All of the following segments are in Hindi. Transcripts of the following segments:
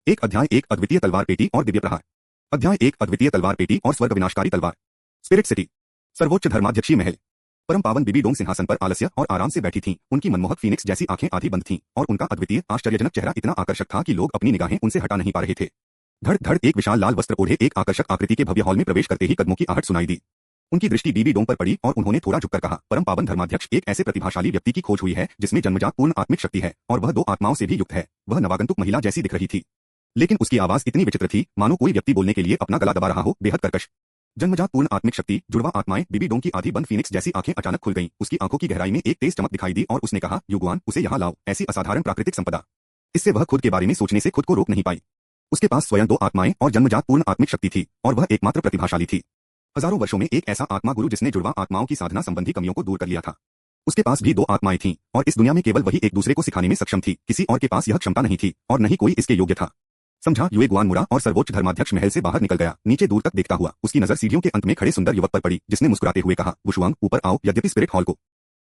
एक अध्याय एक अद्वितीय तलवार पेटी और दिव्य प्रहार। अध्याय एक अद्वितीय तलवार पेटी और स्वर्ग विनाशकारी तलवार। Spirit city. सर्वोच्च धर्माध्यक्षीय महल। परम पावन बीबी डोंग सिंहासन पर आलस्य और आराम से बैठी थीं। उनकी मनमोहक फीनिक्स जैसी आंखें आधी बंद थीं और उनका अद्वितीय आश्चर्यजनक चेहरा इतना आकर्षक था कि लोग अपनी निगाहें उनसे हटा नहीं पा रहे थे। धड़ धड़ एक विशाल लाल वस्त्र ओढ़े एक आकर्षक आकृति के भव्य हॉल में प्रवेश करते ही कदमों की आहट सुनाई दी। उनकी दृष्टि बीबी डोंग पर पड़ी और उन्होंने थोड़ा झुककर कहा, परम पावन धर्माध्यक्ष, एक ऐसे प्रतिभाशाली व्यक्ति की खोज हुई है जिसमें जन्मजात पूर्ण आत्मिक शक्ति है और वह 2 आत्माओं से भी युक्त है। वह नवागंतुक महिला जैसी दिख रही थी, लेकिन उसकी आवाज इतनी विचित्र थी मानो कोई व्यक्ति बोलने के लिए अपना गला दबा रहा हो, बेहद कर्कश। जन्मजात पूर्ण आत्मिक शक्ति, जुड़वा आत्माएं। बीबी डोंग की आधी बंद फीनिक्स जैसी आंखें अचानक खुल गईं। उसकी आंखों की गहराई में एक तेज चमक दिखाई दी और उसने कहा, युगवान, उसे यहाँ लाओ। ऐसी असाधारण प्राकृतिक संपदा, इससे वह खुद के बारे में सोचने से खुद को रोक नहीं पाई। उसके पास स्वयं 2 आत्माएं और जन्मजात पूर्ण आत्मिक शक्ति थी और वह एकमात्र प्रतिभाशाली थी। हजारों वर्षों में एक ऐसा आत्मा गुरु जिसने जुड़वा आत्माओं की साधना संबंधी कमियों को दूर कर लिया था। उसके पास भी 2 आत्माएं थीं और इस दुनिया में केवल वही एक दूसरे को सिखाने में सक्षम थी। किसी और के पास यह क्षमता नहीं थी और न ही कोई इसके योग्य था। समझा। युए गुआन मुरा और सर्वोच्च धर्माध्यक्ष महल से बाहर निकल गया। नीचे दूर तक देखता हुआ उसकी नजर सीढ़ियों के अंत में खड़े सुंदर युवक पर पड़ी, जिसने मुस्कुराते हुए कहा, वुशुआंग, ऊपर आओ। यद्यपि स्पिरिट हॉल को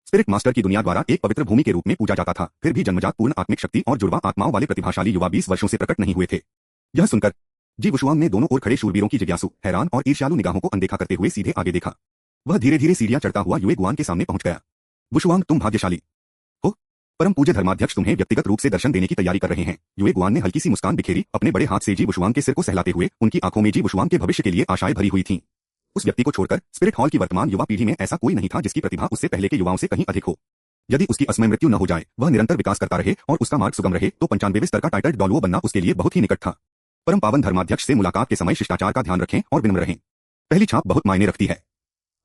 स्पिरिट मास्टर की दुनिया द्वारा एक पवित्र भूमि के रूप में पूजा जाता था, फिर भी जन्मजात पूर्ण आत्मिक शक्ति और जुड़वा आत्माओं वाले प्रतिभाशाली युवा 20 वर्षों से प्रकट नहीं हुए थे। यह सुनकर जी वुशुआंग ने दोनों ओर खड़े शूरवीरों की जिज्ञासु, हैरान और ईर्ष्यालु निगाहों को अनदेखा करते हुए सीधे आगे देखा। वह धीरे धीरे सीढ़ियां चढ़ता हुआ युए गुआन के सामने पहुंच गया। वुशुआंग, तुम भाग्यशाली हो। परम पूज्य धर्माध्यक्ष तुम्हें व्यक्तिगत रूप से दर्शन देने की तैयारी कर रहे हैं। युए गुआन ने हल्की सी मुस्कान बिखेरी। अपने बड़े हाथ से जी वुशुआंग के सिर को सहलाते हुए उनकी आंखों में जी वुशुआंग के भविष्य के लिए आशाएं भरी हुई थीं। उस व्यक्ति को छोड़कर स्पिरिट हॉल की वर्तमान युवा पीढ़ी में ऐसा कोई नहीं था जिसकी प्रतिभा उससे पहले के युवाओं से कहीं अधिक हो। यदि उसकी असमय मृत्यु न हो जाए, वह निरंतर विकास करता रहे और उसका मार्ग सुगम रहे, तो 95वें स्तर का टाइटल डॉलुओ बनना उसके लिए बहुत ही निकट था। परम पावन धर्माध्यक्ष से मुलाकात के समय शिष्टाचार का ध्यान रखें और विनम्र रहें। पहली छाप बहुत मायने रखती है।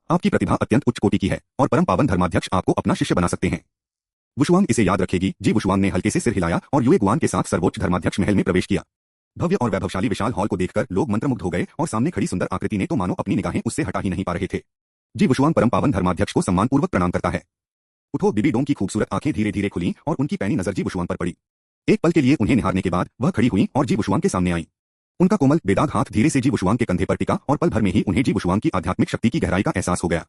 आपकी प्रतिभा अत्यंत उच्च कोटि की है और परम पावन धर्माध्यक्ष आपको अपना शिष्य बना सकते हैं। वुशुआंग इसे याद रखेगी। जी वुशुआंग ने हल्के से सिर हिलाया और युए गुआन के साथ सर्वोच्च धर्माध्यक्ष महल में प्रवेश किया। भव्य और वैभवशाली विशाल हॉल को देखकर लोग मंत्रमुग्ध हो गए और सामने खड़ी सुंदर आकृति ने तो मानो अपनी निगाहें उससे हटा ही नहीं पा रहे थे। जी वुशुआंग परम पावन धर्माध्यक्ष को सम्मानपूर्वक प्रणाम करता है। उठो। बीबी डोंग की खूबसूरत आंखें धीरे धीरे खुली और उनकी पैनी नजर जी वुशुआंग पर पड़ी। एक पल के लिए उन्हें निहारने के बाद वह खड़ी हुई और जी वुशुआंग के सामने आई। उनका कोमल बेदाग हाथ धीरे से जी वुशुआंग के कंधे पर टिका और पल भर में ही उन्हें जी वुशुआंग की आध्यात्मिक शक्ति की गहराई का एहसास हो गया।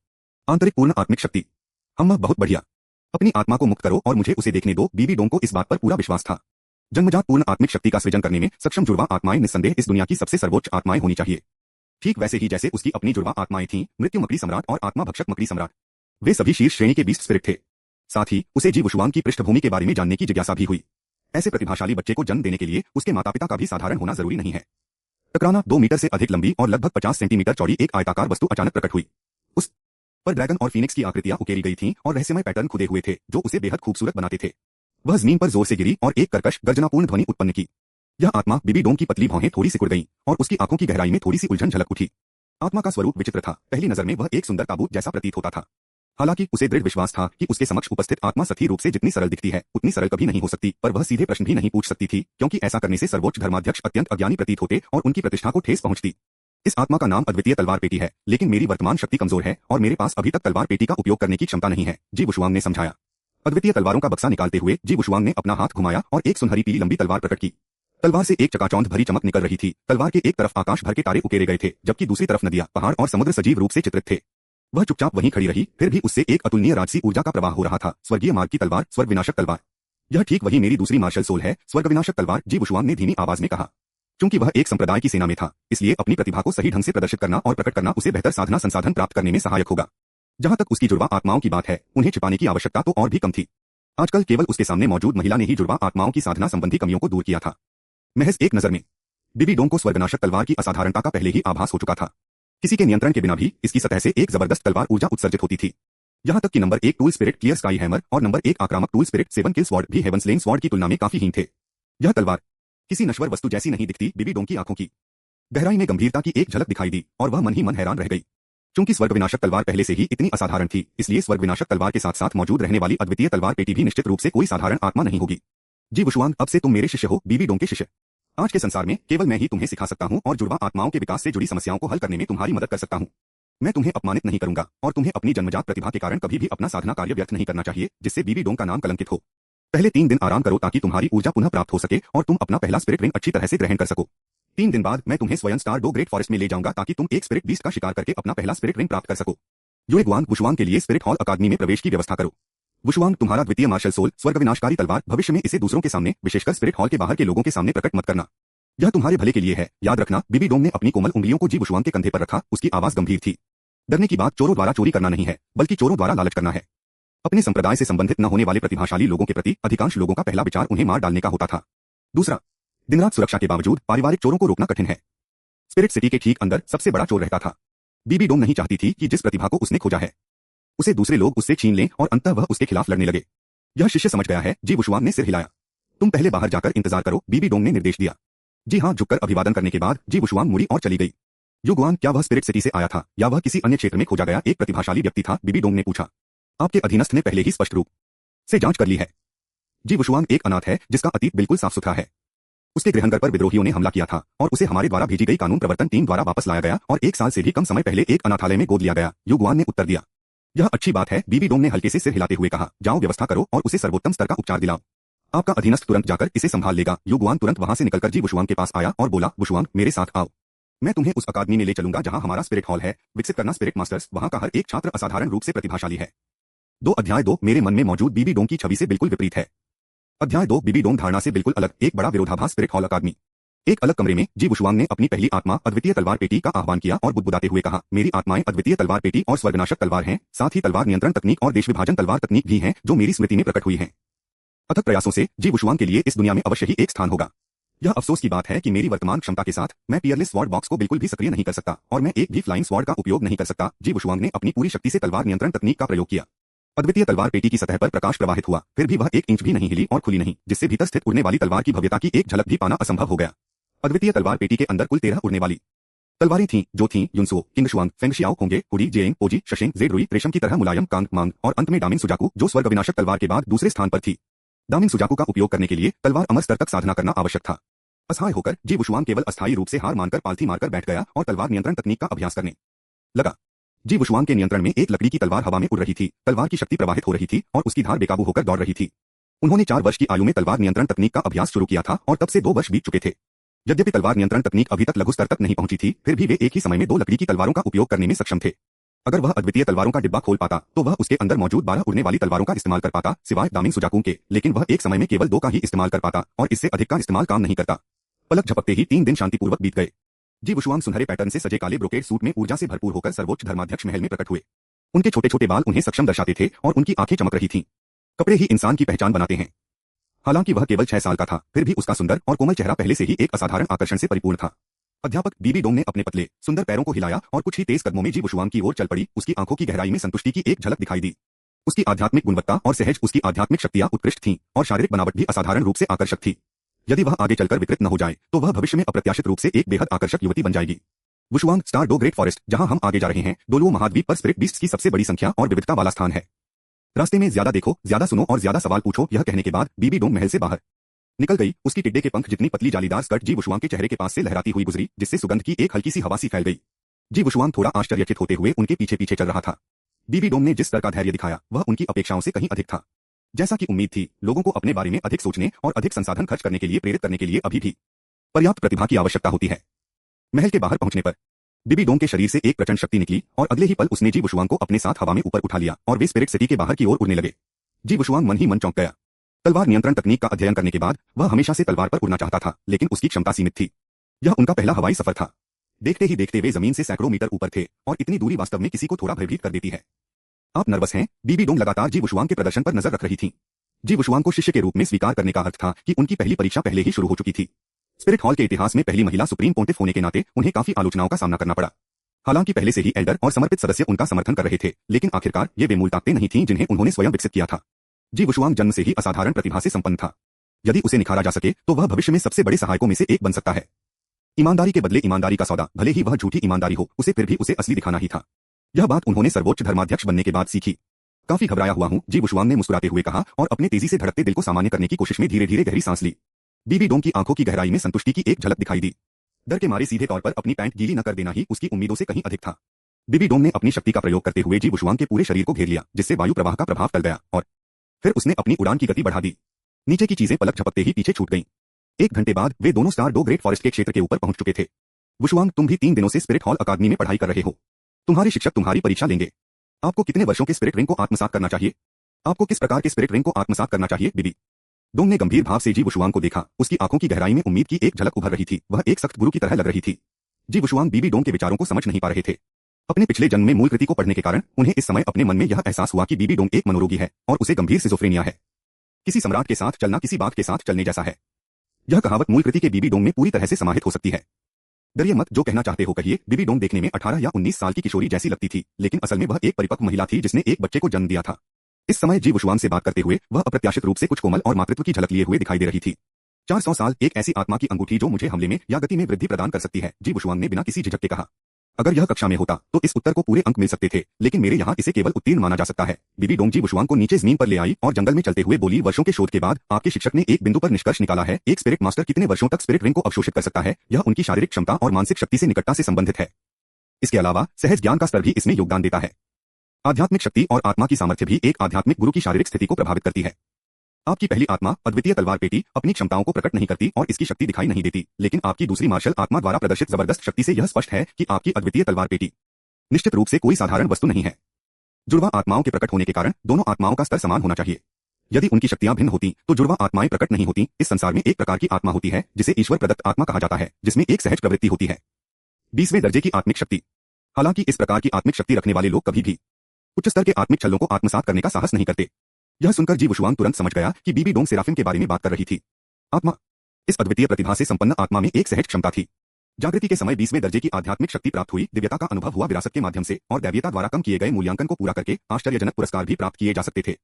आंतरिक पूर्ण आत्मिक शक्ति। हम बहुत बढ़िया। अपनी आत्मा को मुक्त करो और मुझे उसे देखने दो। बीबी डोंग को इस बात पर पूरा विश्वास था। जन्मजात पूर्ण आत्मिक शक्ति का सृजन करने में सक्षम जुड़वा आत्माएं निस्संदेह इस दुनिया की सबसे सर्वोच्च आत्माएं होनी चाहिए। ठीक वैसे ही जैसे उसकी अपनी जुड़वा आत्माएं थीं, मृत्यु मकड़ी सम्राट और आत्मा भक्षक मकड़ी सम्राट। वे सभी शीर्ष श्रेणी के बीस्ट स्पिरिट थे। साथ ही उसे जी वुशुआंग की पृष्ठभूमि के बारे में जानने की जिज्ञासा भी हुई। ऐसे प्रतिभाशाली बच्चे को जन्म देने के लिए उसके माता पिता का भी साधारण होना जरूरी नहीं है। टकराना। 2 मीटर से अधिक लंबी और लगभग 50 सेंटीमीटर चौड़ी एक आयताकार वस्तु अचानक प्रकट हुई। उस पर ड्रैगन और फीनिक्स की आकृतियां उकेरी गई थीं और रहस्यमय पैटर्न खुदे हुए थे जो उसे बेहद खूबसूरत बनाते थे। वह जमीन पर जोर से गिरी और एक कर्कश गर्जनापूर्ण ध्वनि उत्पन्न की। यह आत्मा बीबी डोंग की पतली भौहें थोड़ी सिकुड़ गईं और उसकी आंखों की गहराई में थोड़ी सी उलझन झलक उठी। आत्मा का स्वरूप विचित्र था। पहली नजर में वह एक सुंदर ताबूत जैसा प्रतीत होता था। हालांकि उसे दृढ़ विश्वास था कि उसके समक्ष उपस्थित आत्मा सही रूप से जितनी सरल दिखती है उतनी सरल कभी नहीं हो सकती। पर वह सीधे प्रश्न भी नहीं पूछ सकती थी, क्योंकि ऐसा करने से सर्वोच्च धर्माध्यक्ष अत्यंत अज्ञानी प्रतीत होते और उनकी प्रतिष्ठा को ठेस पहुंचती। इस आत्मा का नाम अद्वितीय तलवार पेटी है, लेकिन मेरी वर्तमान शक्ति कमजोर है और मेरे पास अभी तक तलवार पेटी का उपयोग करने की क्षमता नहीं है, जी वुशुआंग ने समझाया। अद्वितीय तलवारों का बक्सा निकालते हुए जी वुशुआंग ने अपना हाथ घुमाया और एक सुनहरी पीली लंबी तलवार प्रकट की। तलवार से एक चकाचौंध भरी चमक निकल रही थी। तलवार के एक तरफ आकाश भर के तारे उकेरे गए थे, जबकि दूसरी तरफ नदियां, पहाड़ और समुद्र सजीव रूप से चित्रित थे। वह चुपचाप वहीं खड़ी रही, फिर भी उससे एक अतुलनीय राजसी ऊर्जा का प्रवाह हो रहा था। स्वर्गीय मार्ग की तलवार, स्वर्ग विनाशक तलवार। यह ठीक वही मेरी दूसरी मार्शल सोल है, स्वर्ग विनाशक तलवार, जी वुशुआंग ने धीमी आवाज में कहा। क्योंकि वह एक संप्रदाय की सेना में था, इसलिए अपनी प्रतिभा को सही ढंग से प्रदर्शित करना और प्रकट करना उसे बेहतर साधना संसाधन प्राप्त करने में सहायक होगा। जहां तक उसकी जुड़वा आत्माओं की बात है, उन्हें छिपाने की आवश्यकता तो और भी कम थी। आजकल केवल उसके सामने मौजूद महिला ने ही जुड़वा आत्माओं की साधना संबंधी कमियों को दूर किया था। महज एक नजर में बीबी डोंग को स्वर्गविनाशक तलवार की असाधारणता का पहले ही आभास हो चुका था। किसी के नियंत्रण के बिना भी इसकी सतह से एक जबरदस्त तलवार ऊर्जा उत्सर्जित होती थी। यहां तक कि number 1 tool spirit clear sky hammer और नंबर 1 आक्रामक टूल स्पिरिट 7 किल स्वॉर्ड भी हेवन स्लेइंग स्वॉर्ड की तुलना में काफी हीन थे। यह तलवार किसी नश्वर वस्तु जैसी नहीं दिखती। बीबी डोंग की आंखों की गहराई में गंभीरता की एक झलक दिखाई दी और वह मन ही मन हैरान रह गई। क्योंकि स्वर्ग विनाशक तलवार पहले से ही इतनी असाधारण थी, इसलिए स्वर्ग विनाशक तलवार के साथ साथ मौजूद रहने वाली अद्वितीय तलवार पेटी भी निश्चित रूप से कोई साधारण आत्मा नहीं होगी। जी वुशुआंग, अब से तुम मेरे शिष्य हो, बीबी डोंग के शिष्य। आज के संसार में केवल मैं ही तुम्हें सिखा सकता हूं और जुड़वा आत्माओं के विकास से जुड़ी समस्याओं को हल करने में तुम्हारी मदद कर सकता हूं। मैं तुम्हें अपमानित नहीं करूंगा और तुम्हें अपनी जन्मजात प्रतिभा के कारण कभी भी अपना साधना कार्य व्यर्थ नहीं करना चाहिए, जिससे बीबी डोंग का नाम कलंकित हो। पहले 3 दिन आराम करो ताकि तुम्हारी ऊर्जा पुनः प्राप्त हो सके और तुम अपना पहला स्पिरिट रिंग अच्छी तरह से ग्रहण कर सको। 3 दिन बाद मैं तुम्हें स्वयं स्टार डो ग्रेट फॉरेस्ट में ले जाऊंगा ताकि तुम एक स्पिरिट बीस्ट का शिकार करके अपना पहला स्पिरिट रिंग प्राप्त कर सको। युए गुआन, वुशुआंग के लिए स्पिरिट हॉल अकादमी में प्रवेश की व्यवस्था करो। वुशुआंग, तुम्हारा द्वितीय मार्शल सोल, स्वर्ग विनाशकारी तलवार, भविष्य में इसे दूसरों के सामने, विशेषकर स्पिरिट हॉल के बाहर के लोगों के सामने प्रकट मत करना। यह तुम्हारे भले के लिए है, याद रखना। बीबी डोंग ने अपनी कोमल उंगलियों को जी वुशुआंग के कंधे पर रखा। उसकी आवाज गंभीर थी। डरने की बात चोरों द्वारा चोरी करना नहीं है, बल्कि चोरों द्वारा लालच करना है। अपने संप्रदाय से संबंधित न होने वाले प्रतिभाशाली लोगों के प्रति अधिकांश लोगों का पहला विचार उन्हें मार डालने का होता था। दूसरा, दिन रात सुरक्षा के बावजूद पारिवारिक चोरों को रोकना कठिन है। स्पिरिट सिटी के ठीक अंदर सबसे बड़ा चोर रहता था। बीबी डोंग नहीं चाहती थी कि जिस प्रतिभा को उसने खोजा है उसे दूसरे लोग उससे छीन लें और अंततः वह उसके खिलाफ लड़ने लगे। यह शिष्य समझ गया है। जी वुशुआंग ने सिर हिलाया। तुम पहले बाहर जाकर इंतजार करो, बीबी डोंग ने निर्देश दिया। जी हाँ, झुककर अभिवादन करने के बाद जी वुशुआंग मुड़ी और चली गई। युगुआन, क्या वह स्पिरिट सिटी से आया था या वह किसी अन्य क्षेत्र में खोजा गया एक प्रतिभाशाली व्यक्ति था? बीबी डोंग ने पूछा। आपके अधीनस्थ ने पहले ही स्पष्ट रूप से जांच कर ली है। जी वुशुआंग एक अनाथ है जिसका अतीत बिल्कुल साफ सुथरा है। उसके गृहनगर पर विद्रोहियों ने हमला किया था और उसे हमारे द्वारा भेजी गई कानून प्रवर्तन टीम द्वारा वापस लाया गया और 1 साल से भी कम समय पहले एक अनाथालय में गोद लिया गया, युगुआन ने उत्तर दिया। यह अच्छी बात है, बीबी डोंग ने हल्के से सिर हिलाते हुए कहा। जाओ, व्यवस्था करो और उसे सर्वोत्तम स्तर का उपचार दिलाओ। आपका अधीनस्थ तुरंत जाकर इसे संभाल लेगा। युगुआन तुरंत वहां से निकलकर जी वुशुआंग के पास आया और बोला, वुशुआंग, मेरे साथ आओ। मैं तुम्हें उस अकादमी में ले चलूंगा जहां हमारा स्पिरिट हॉल है। विकसित करना स्पिरिट मास्टर्स। वहां का हर एक छात्र असाधारण रूप से प्रतिभाशाली है। 2 अध्याय 2 मेरे मन में मौजूद बीबी डोंग की छवि से बिल्कुल विपरीत है। अध्याय 2 बीबी डोंग धारणा से बिल्कुल अलग, एक बड़ा विरोधाभास स्पिरिट हॉल अकादमी। एक अलग कमरे में जी वुशुआंग ने अपनी पहली आत्मा अद्वितीय तलवार पेटी का आह्वान किया और बुदबुदाते हुए कहा, मेरी आत्माएं अद्वितीय तलवार पेटी और स्वर्गनाशक तलवार हैं, साथ ही तलवार नियंत्रण तकनीक और देश विभाजन तलवार तकनीक भी हैं जो मेरी स्मृति में प्रकट हुई हैं। अथक प्रयासों से जी वुशुआंग के लिए इस दुनिया में अवश्य ही एक स्थान होगा। यह अफसोस की बात है कि मेरी वर्तमान क्षमता के साथ मैं पियरलेस स्वॉर्ड बॉक्स को बिल्कुल भी सक्रिय नहीं कर सकता और मैं एक भी फ्लाइंग स्वॉर्ड का उपयोग नहीं कर सकता। जी वुशुआंग ने अपनी पूरी शक्ति से तलवार नियंत्रण तकनीक का प्रयोग किया। अद्वितीय तलवार पेटी की सतह पर प्रकाश प्रवाहित हुआ, फिर भी वह 1 इंच भी नहीं हिली और खुली नहीं, जिससे भीतर स्थित उड़ने वाली तलवार की भव्यता की एक झलक भी पाना असंभव हो गया। अद्वितीय तलवार पेटी के अंदर कुल 13 उड़ने वाली तलवारें थीं, जो थीं युनसो, किंगशुआंग, फेंगशियाओ होंगे, हुडी, जेएंग, ओजी, शशेंग, जेडरुई, रेशम की तरह मुलायम, कांग, मांग और अंत में डामिंग सुजाकू, जो स्वर्ग विनाशक तलवार के बाद दूसरे स्थान पर थी। डामिंग सुजाकू का उपयोग करने के लिए तलवार अमर स्तर तक साधना करना आवश्यक था। असहाय होकर जी वुशुआंग केवल अस्थायी रूप से हार मानकर पालथी मारकर बैठ गया और तलवार नियंत्रण तकनीक का अभ्यास करने लगा। जी वुशुआंग के नियंत्रण में एक लकड़ी की तलवार हवा में उड़ रही थी। तलवार की शक्ति प्रवाहित हो रही थी और उसकी धार बेकाबू होकर दौड़ रही थी। उन्होंने 4 वर्ष की आयु में तलवार नियंत्रण तकनीक का अभ्यास शुरू किया था और तब से 2 वर्ष बीत चुके थे। यद्यपि तलवार नियंत्रण तकनीक अभी तक लघु स्तर तक नहीं पहुंची थी, फिर भी वे एक ही समय में 2 लकड़ी की तलवारों का उपयोग करने में सक्षम थे। अगर वह अद्वितीय तलवारों का डिब्बा खोल पाता तो वह उसके अंदर मौजूद 12 उड़ने वाली तलवारों का इस्तेमाल कर पाता, सिवाय दामिंग सुजाकू के, लेकिन वह एक समय में केवल 2 का ही इस्तेमाल कर पाता और इससे अधिक का इस्तेमाल काम नहीं करता। पलक झपकते ही 3 दिन शांतिपूर्वक बीत गए। जी वुशुआंग सुनहरे पैटर्न से सजे काले ब्रोकेड सूट में ऊर्जा से भरपूर होकर सर्वोच्च धर्माध्यक्ष महल में प्रकट हुए। उनके छोटे छोटे बाल उन्हें सक्षम दर्शाते थे और उनकी आंखें चमक रही थीं। कपड़े ही इंसान की पहचान बनाते हैं। हालांकि वह केवल 6 साल का था, फिर भी उसका सुंदर और कोमल चेहरा पहले से ही एक असाधारण आकर्षण से परिपूर्ण था। अध्यापक बीबी डोंग ने अपने पतले सुंदर पैरों को हिलाया और कुछ ही तेज कदमों में जी वुशुआंग की ओर चल पड़ी। उसकी आंखों की गहराई में संतुष्टि की एक झलक दिखाई दी। उसकी आध्यात्मिक गुणवत्ता और सहज उसकी आध्यात्मिक शक्तियां उत्कृष्ट थीं और शारीरिक बनावट भी असाधारण रूप से आकर्षक थी। यदि वह आगे चलकर विकृत न हो जाए तो वह भविष्य में अप्रत्याशित रूप से एक बेहद आकर्षक युवती बन जाएगी। वुशुआंग स्टार डो ग्रेट फॉरेस्ट, जहां हम आगे जा रहे हैं, डोलुओ महाद्वीप पर स्पिरिट बीस्ट्स की सबसे बड़ी संख्या और विविधता वाला स्थान है। रास्ते में ज्यादा देखो, ज्यादा सुनो और ज्यादा सवाल पूछो। यह कहने के बाद बीबी डोंग महल से बाहर निकल गई। उसकी टिड्डे के पंख जितनी पतली जालीदार स्कर्ट जी वुशुआंग के चेहरे के पास से लहराती हुई गुजरी, जिससे सुगंध की एक हल्की सी हवा सी फैल गई। जी वुशुआंग थोड़ा आश्चर्यचकित होते हुए उनके पीछे पीछे चल रहा था। बीबी डोंग ने जिस स्तर का धैर्य दिखाया वह उनकी अपेक्षाओं से कहीं अधिक था। जैसा कि उम्मीद थी, लोगों को अपने बारे में अधिक सोचने और अधिक संसाधन खर्च करने के लिए प्रेरित करने के लिए अभी भी पर्याप्त प्रतिभा की आवश्यकता होती है। महल के बाहर पहुंचने पर बीबी डोंग के शरीर से एक प्रचंड शक्ति निकली और अगले ही पल उसने जी वुशुआंग को अपने साथ हवा में ऊपर उठा लिया और वे स्पिरिट सिटी के बाहर की ओर उड़ने लगे। जी वुशुआंग मन ही मन चौंक गया। तलवार नियंत्रण तकनीक का अध्ययन करने के बाद वह हमेशा से तलवार पर उड़ना चाहता था, लेकिन उसकी क्षमता सीमित थी। यह उनका पहला हवाई सफर था। देखते ही देखते वे जमीन से सैकड़ों मीटर ऊपर थे और इतनी दूरी वास्तव में किसी को थोड़ा भयभीत कर देती है। आप नर्वस हैं? बीबी डोंग लगातार जी वुशुआंग के प्रदर्शन पर नजर रख रही थी। जी वुशुआंग को शिष्य के रूप में स्वीकार करने का अर्थ था कि उनकी पहली परीक्षा पहले ही शुरू हो चुकी थी। स्पिरिट हॉल के इतिहास में पहली महिला सुप्रीम पोंटिफ होने के नाते उन्हें काफी आलोचनाओं का सामना करना पड़ा। हालांकि पहले से ही एल्डर और समर्पित सदस्य उनका समर्थन कर रहे थे, लेकिन आखिरकार ये वे मूल ताकतें नहीं थीं जिन्हें उन्होंने स्वयं विकसित किया था। जी वुशुआंग जन्म से ही असाधारण प्रतिभा से संपन्न था। यदि उसे निखारा जा सके तो वह भविष्य में सबसे बड़े सहायकों में से एक बन सकता है। ईमानदारी के बदले ईमानदारी का सौदा, भले ही वह झूठी ईमानदारी हो, उसे फिर भी उसे असली दिखाना ही था। यह बात उन्होंने सर्वोच्च धर्माध्यक्ष बनने के बाद सीखी। काफी घबराया हुआ हूं, जी वुशुआंग ने मुस्कुराते हुए कहा और अपने तेजी से धड़कते दिल को सामान्य करने की कोशिश में धीरे धीरे गहरी सांस ली। बीबी डोंग की आंखों की गहराई में संतुष्टि की एक झलक दिखाई दी। डर के मारे सीधे तौर पर अपनी पैंट गीली न कर देना ही उसकी उम्मीदों से कहीं अधिक था। बीबी डोंग ने अपनी शक्ति का प्रयोग करते हुए जी वुशुआंग के पूरे शरीर को घेर लिया, जिससे वायु प्रवाह का प्रभाव टल गया और फिर उसने अपनी उड़ान की गति बढ़ा दी। नीचे की चीजें पलक झपकते ही पीछे छूट गईं। 1 घंटे बाद वे दोनों स्टार डो ग्रेट फॉरेस्ट के क्षेत्र के ऊपर पहुंच चुके थे। वुशुआंग, तुम भी 3 दिनों से स्पिरिट हॉल अकादमी में पढ़ाई कर रहे हो। तुम्हारे शिक्षक तुम्हारी परीक्षा लेंगे। आपको कितने वर्षों के स्पिरिट रिंग को आत्मसात करना चाहिए? आपको किस प्रकार के स्पिरिट रिंग को आत्मसात करना चाहिए? बीबी डोंग ने गंभीर भाव से जी वुशुआंग को देखा। उसकी आंखों की गहराई में उम्मीद की एक झलक उभर रही थी। वह एक सख्त गुरु की तरह लग रही थी। जी वुशुआंग बीबी डोंग के विचारों को समझ नहीं पा रहे थे। अपने पिछले जन्म में मूल कृति को पढ़ने के कारण उन्हें इस समय अपने मन में यह एहसास हुआ कि बीबी डोंग एक मनोरोगी है और उसे गंभीर सिजोफ्रेनिया है। किसी सम्राट के साथ चलना किसी बाघ के साथ चलने जैसा है। यह कहावत मूल कृति के बीबी डोंग में पूरी तरह से समाहित हो सकती है। डरिए मत, जो कहना चाहते हो कहिए। बीबी डोंग देखने में 18 या 19 साल की किशोरी जैसी लगती थी, लेकिन असल में वह एक परिपक्व महिला थी जिसने एक बच्चे को जन्म दिया था। इस समय जी वुशुआंग से बात करते हुए वह अप्रत्याशित रूप से कुछ कोमल और मातृत्व की झलक लिए हुए दिखाई दे रही थी। 400 साल, एक ऐसी आत्मा की अंगूठी जो मुझे हमले में या गति में वृद्धि प्रदान कर सकती है, जी वुशुआंग ने बिना किसी झिझक के कहा। अगर यह कक्षा में होता तो इस उत्तर को पूरे अंक मिल सकते थे, लेकिन मेरे यहाँ इसे केवल उत्तीर्ण माना जा सकता है। बीबी डोंग जी वुशुआंग को नीचे जमीन पर ले आई और जंगल में चलते हुए बोली, वर्षों के शोध के बाद आपके शिक्षक ने एक बिंदु पर निष्कर्ष निकाला है। एक स्पिरिट मास्टर कितने वर्षों तक स्पिरिट रिंग को अवशोषित कर सकता है, यह उनकी शारीरिक क्षमता और मानसिक शक्ति से निकटता से संबंधित है। इसके अलावा सहज ज्ञान का स्तर भी इसमें योगदान देता है। आध्यात्मिक शक्ति और आत्मा की सामर्थ्य भी एक आध्यात्मिक गुरु की शारीरिक स्थिति को प्रभावित करती है। आपकी पहली आत्मा अद्वितीय तलवार पेटी अपनी क्षमताओं को प्रकट नहीं करती और इसकी शक्ति दिखाई नहीं देती, लेकिन आपकी दूसरी मार्शल आत्मा द्वारा प्रदर्शित जबरदस्त शक्ति से यह स्पष्ट है कि आपकी अद्वितीय तलवार पेटी निश्चित रूप से कोई साधारण वस्तु नहीं है। जुड़वा आत्माओं के प्रकट होने के कारण दोनों आत्माओं का स्तर समान होना चाहिए। यदि उनकी शक्तियां भिन्न होती तो जुड़वा आत्माएं प्रकट नहीं होती। इस संसार में एक प्रकार की आत्मा होती है जिसे ईश्वर प्रदत्त आत्मा कहा जाता है, जिसमें एक सहज प्रवृत्ति होती है। 20वें दर्जे की आत्मिक शक्ति। हालांकि इस प्रकार की आत्मिक शक्ति रखने वाले लोग कभी भी उच्च स्तर के आत्मिक छल्लों को आत्मसात करने का साहस नहीं करते। यह सुनकर जी वुशुआंग तुरंत समझ गया कि बीबी डोंग सेराफिम के बारे में बात कर रही थी। आत्मा, इस अद्वितीय प्रतिभा से संपन्न आत्मा में एक सहज क्षमता थी। जागृति के समय 20वें दर्जे की आध्यात्मिक शक्ति प्राप्त हुई। दिव्यता का अनुभव हुआ विरासत के माध्यम से, और दैवीयता द्वारा कम किए गए मूल्यांकन को पूरा करके आश्चर्यजनक पुरस्कार भी प्राप्त किए जा सकते थे।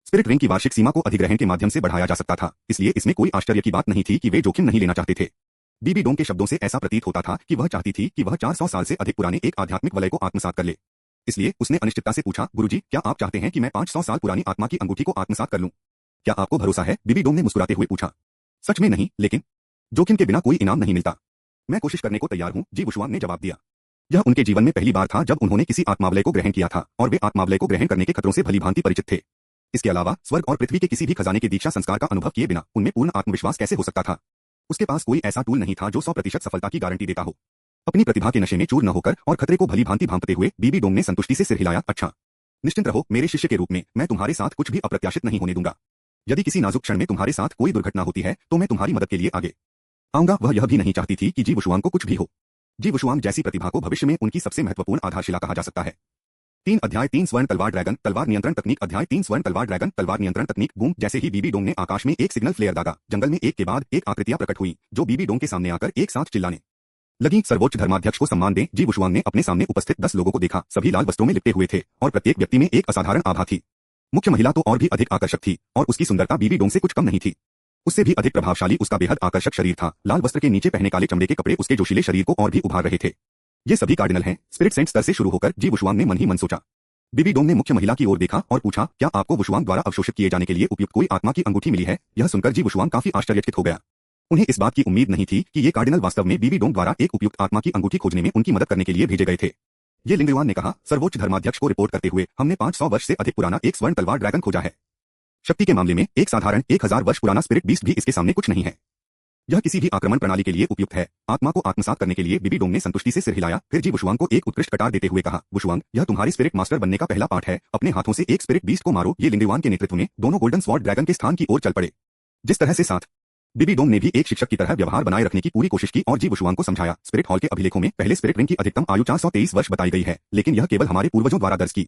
स्पिरिट रिंग की वार्षिक सीमा को अधिग्रहण के माध्यम से बढ़ाया जा सकता था, इसलिए इसमें कोई आश्चर्य की बात नहीं थी कि वे जोखिम नहीं लेना चाहते थे। बीबी डोंग के शब्दों से ऐसा प्रतीत होता था कि वह चाहती थी कि वह 400 साल से अधिक पुराने एक आध्यात्मिक वलय को आत्मसात कर ले। इसलिए उसने अनिश्चितता से पूछा, गुरुजी, क्या आप चाहते हैं कि मैं 500 साल पुरानी आत्मा की अंगूठी को आत्मसात कर लूं? क्या आपको भरोसा है? बीबी डोंग ने मुस्कुराते हुए पूछा। सच में नहीं, लेकिन जोखिम के बिना कोई इनाम नहीं मिलता। मैं कोशिश करने को तैयार हूं, जी वुशुआंग ने जवाब दिया। यह उनके जीवन में पहली बार था जब उन्होंने किसी आत्मावलय को ग्रहण किया था, और वे आत्मावलय को ग्रहण करने के खतरों से भलीभांति परिचित थे। इसके अलावा स्वर्ग और पृथ्वी के किसी भी खजाने के दीक्षा संस्कार का अनुभव किए बिना उनमें पूर्ण आत्मविश्वास कैसे हो सकता था? उसके पास कोई ऐसा टूल नहीं था जो 100% सफलता की गारंटी देता हो। अपनी प्रतिभा के नशे में चूर न होकर और खतरे को भलीभांति भांपते हुए बीबी डोंग ने संतुष्टि से सिर हिलाया। अच्छा, निश्चिंत रहो, मेरे शिष्य के रूप में मैं तुम्हारे साथ कुछ भी अप्रत्याशित नहीं होने दूंगा। यदि किसी नाजुक क्षण में तुम्हारे साथ कोई दुर्घटना होती है तो मैं तुम्हारी मदद के लिए आगे आऊंगा। वह यह भी नहीं चाहती थी कि जी वुशुआंग को कुछ भी हो। जी वुशुआंग जैसी प्रतिभा को भविष्य में उनकी सबसे महत्वपूर्ण आधारशिला कहा जा सकता है। 3 अध्याय 3 स्वर्ण तलवार ड्रैगन तलवार नियंत्रण तकनीक। अध्याय 3 स्वर्ण तलवार ड्रैगन तलवार नियंत्रण तकनीक। बूम, जैसे ही बीबी डोंग ने आकाश में एक सिग्नल फ्लेयर दागा, जंगल में एक के बाद एक आकृतियां प्रकट हुई जो बीबी डोंग के सामने आकर एक साथ चिल्लाने लगी। सर्वोच्च धर्माध्यक्ष को सम्मान दें। जी वुशुआंग ने अपने सामने उपस्थित 10 लोगों को देखा। सभी लाल वस्त्रों में लिपटे हुए थे और प्रत्येक व्यक्ति में एक असाधारण आभा थी। मुख्य महिला तो और भी अधिक आकर्षक थी, और उसकी सुंदरता बीबी डोंग से कुछ कम नहीं थी। उससे भी अधिक प्रभावशाली उसका बेहद आकर्षक शरीर था। लाल वस्त्र के नीचे पहने काले चमड़े के कपड़े उसके जोशीले शरीर को और भी उभार रहे थे। ये सभी कार्डिनल हैं। स्पिरिट सेंट स्तर से शुरू होकर जी वुशुआंग ने मन ही मन सोचा। बीबी डोंग ने मुख्य महिला की ओर देखा और पूछा, क्या आपको वुशुआंग द्वारा अवशोषित किए जाने के लिए उपयुक्त कोई आत्मा की अंगूठी मिली है? यह सुनकर जी वुशुआंग काफी आश्चर्यचकित हो गया। उन्हें इस बात की उम्मीद नहीं थी कि ये कार्डिनल वास्तव में बीबी डोंग द्वारा एक उपयुक्त आत्मा की अंगूठी खोजने में उनकी मदद करने के लिए भेजे गए थे। ये लिंगयुआन ने कहा, सर्वोच्च धर्माध्यक्ष को रिपोर्ट करते हुए हमने 500 वर्ष से अधिक पुराना एक स्वर्ण तलवार ड्रैगन खोजा है। शक्ति के मामले में एक साधारण 1000 वर्ष पुराना स्पिरिट बीस्ट भी इसके सामने कुछ नहीं है। यह किसी भी आक्रमण प्रणाली के लिए उपयुक्त है। आत्मा को आत्मसात करने के लिए बीबी डोंग ने संतुष्टि से सिर हिलाया। फिर जी वुशुआंग को एक उत्कृष्ट कटार देते हुए कहा, वुशुआंग, यह तुम्हारे स्पिरिट मास्टर बनने का पहला पाठ है। अपने हाथों से एक स्पिरिट बीस्ट को मारो। ये लिंगयुआन के नेतृत्व में दोनों गोल्डन स्वॉर्ड ड्रैगन के स्थान की ओर चल पड़े। जिस तरह से साथ बीबी डोंग ने भी एक शिक्षक की तरह व्यवहार बनाए रखने की पूरी कोशिश की और जी वुशुआंग को समझाया। स्पिरिट हॉल के अभिलेखों में पहले स्पिरिट रिंग की अधिकतम आयु 423 वर्ष बताई गई है, लेकिन यह केवल हमारे पूर्वजों द्वारा दर्ज की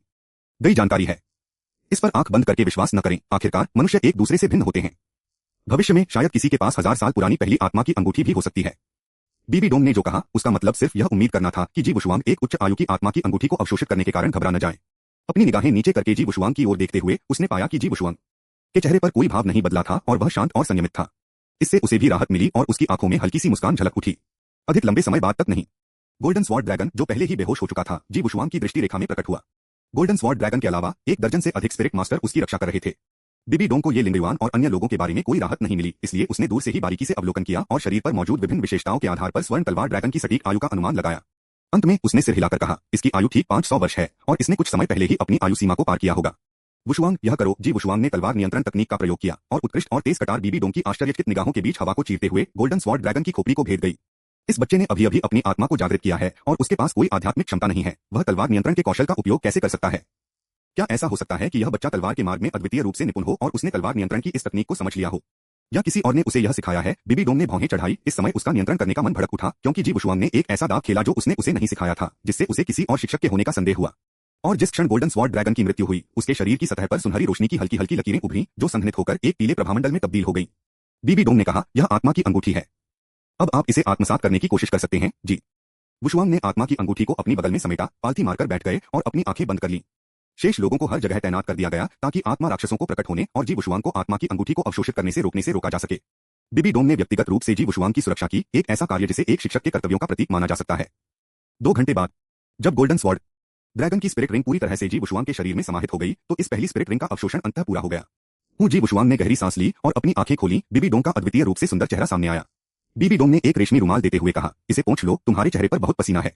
गई जानकारी है। इस पर आंख बंद करके विश्वास न करें। आखिरकार मनुष्य एक दूसरे से भिन्न होते हैं। भविष्य में शायद किसी के पास 1000 साल पुरानी पहली आत्मा की अंगूठी भी हो सकती है। बीबी डोंग ने जो कहा उसका मतलब सिर्फ यह उम्मीद करना था कि जी वुशुआंग एक उच्च आयु की आत्मा की अंगूठी को अवशोषित करने के कारण घबरा न जाए। अपनी निगाहें नीचे करके जी वुशुआंग की ओर देखते हुए उसने पाया कि जी वुशुआंग के चेहरे पर कोई भाव नहीं बदला था और वह शांत और संयमित था। इससे उसे भी राहत मिली और उसकी आंखों में हल्की सी मुस्कान झलक उठी। अधिक लंबे समय बाद तक नहीं। गोल्डन स्वॉर्ड ड्रैगन, जो पहले ही बेहोश हो चुका था, जी वुशुआंग की दृष्टि रेखा में प्रकट हुआ। गोल्डन स्वॉर्ड ड्रैगन के अलावा 1 दर्जन से अधिक स्पिरिट मास्टर उसकी रक्षा कर रहे थे। बीबी डोंग को ये लिंगयुआन और अन्य लोगों के बारे में कोई राहत नहीं मिली, इसलिए उसने दूर से ही बारीकी से अवलोकन किया और शरीर पर मौजूद विभिन्न विशेषताओं के आधार पर स्वर्ण तलवार ड्रैगन की सटीक आयु का अनुमान लगाया। अंत में उसने सिर हिलाकर कहा, इसकी आयु ठीक 500 वर्ष है और इसने कुछ समय पहले ही अपनी आयु सीमा को पार किया होगा। वुशुआंग, यह करो। जी वुशुआंग ने तलवार नियंत्रण तकनीक का प्रयोग किया और उत्कृष्ट और तेज कटार बीबी डोंग की आश्चर्यचकित निगाहों के बीच हवा को चीरते हुए गोल्डन स्वॉर्ड ड्रैगन की खोपड़ी को भेद गई। इस बच्चे ने अभी अभी अपनी आत्मा को जागृत किया है और उसके पास कोई आध्यात्मिक क्षमता नहीं है। वह तलवार नियंत्रण के कौशल का उपयोग कैसे कर सकता है? क्या ऐसा हो सकता है कि यह बच्चा तलवार के मार्ग में अद्वितीय रूप से निपुण हो और उसने तलवार नियंत्रण की इस तकनीक को समझ लिया हो? या किसी और ने उसे यह सिखाया है। बीबी डोंग ने भौहें चढ़ाई। इस समय उसका नियंत्रण करने का मन भड़क उठा, क्योंकि जी वुशुआंग ने एक ऐसा दाव खेला जो उसने उसे नहीं सिखाया था, जिससे उसे किसी और शिक्षक के होने का संदेह हुआ। और जिस क्षण गोल्डन स्वॉर्ड ड्रैगन की मृत्यु हुई, उसके शरीर की सतह पर सुनहरी रोशनी की हल्की हल्की लकीरें उभरी, जो संघनित होकर एक पीले प्रभामंडल में तब्दील हो गई। बीबी डोंग ने कहा, यह आत्मा की अंगूठी है। अब आप इसे आत्मसात करने की कोशिश कर सकते हैं, जी। वुशुआंग ने आत्मा की अंगूठी को अपनी बगल में समेटा, पालथी मारकर बैठ गए और अपनी आंखें बंद कर ली। शेष लोगों को हर जगह तैनात कर दिया गया, ताकि आत्मा राक्षसों को प्रकट होने और जी वुशुआंग को आत्मा की अंगूठी को अवशोषित करने से रोकने से रोका जा सके। बीबी डोंग ने व्यक्तिगत रूप से जी वुशुआंग की सुरक्षा की, एक ऐसा कार्य जिसे एक शिक्षक के कर्तव्यों का प्रतीक माना जा सकता है। 2 घंटे बाद, जब गोल्डन स्वॉर्ड ड्रैगन की स्पिरिट रिंग पूरी तरह से जी वुशुआंग के शरीर में समाहित हो गई, तो इस पहली स्पिरिट रिंग का अवशोषण अंततः पूरा हो गया। जी वुशुआंग ने गहरी सांस ली और अपनी आंखें खोली। बीबी डोंग का अद्वितीय रूप से सुंदर चेहरा सामने आया। बीबी डोंग ने एक रेशमी रुमाल देते हुए कहा, इसे पोंछ लो, तुम्हारे चेहरे पर बहुत पसीना है।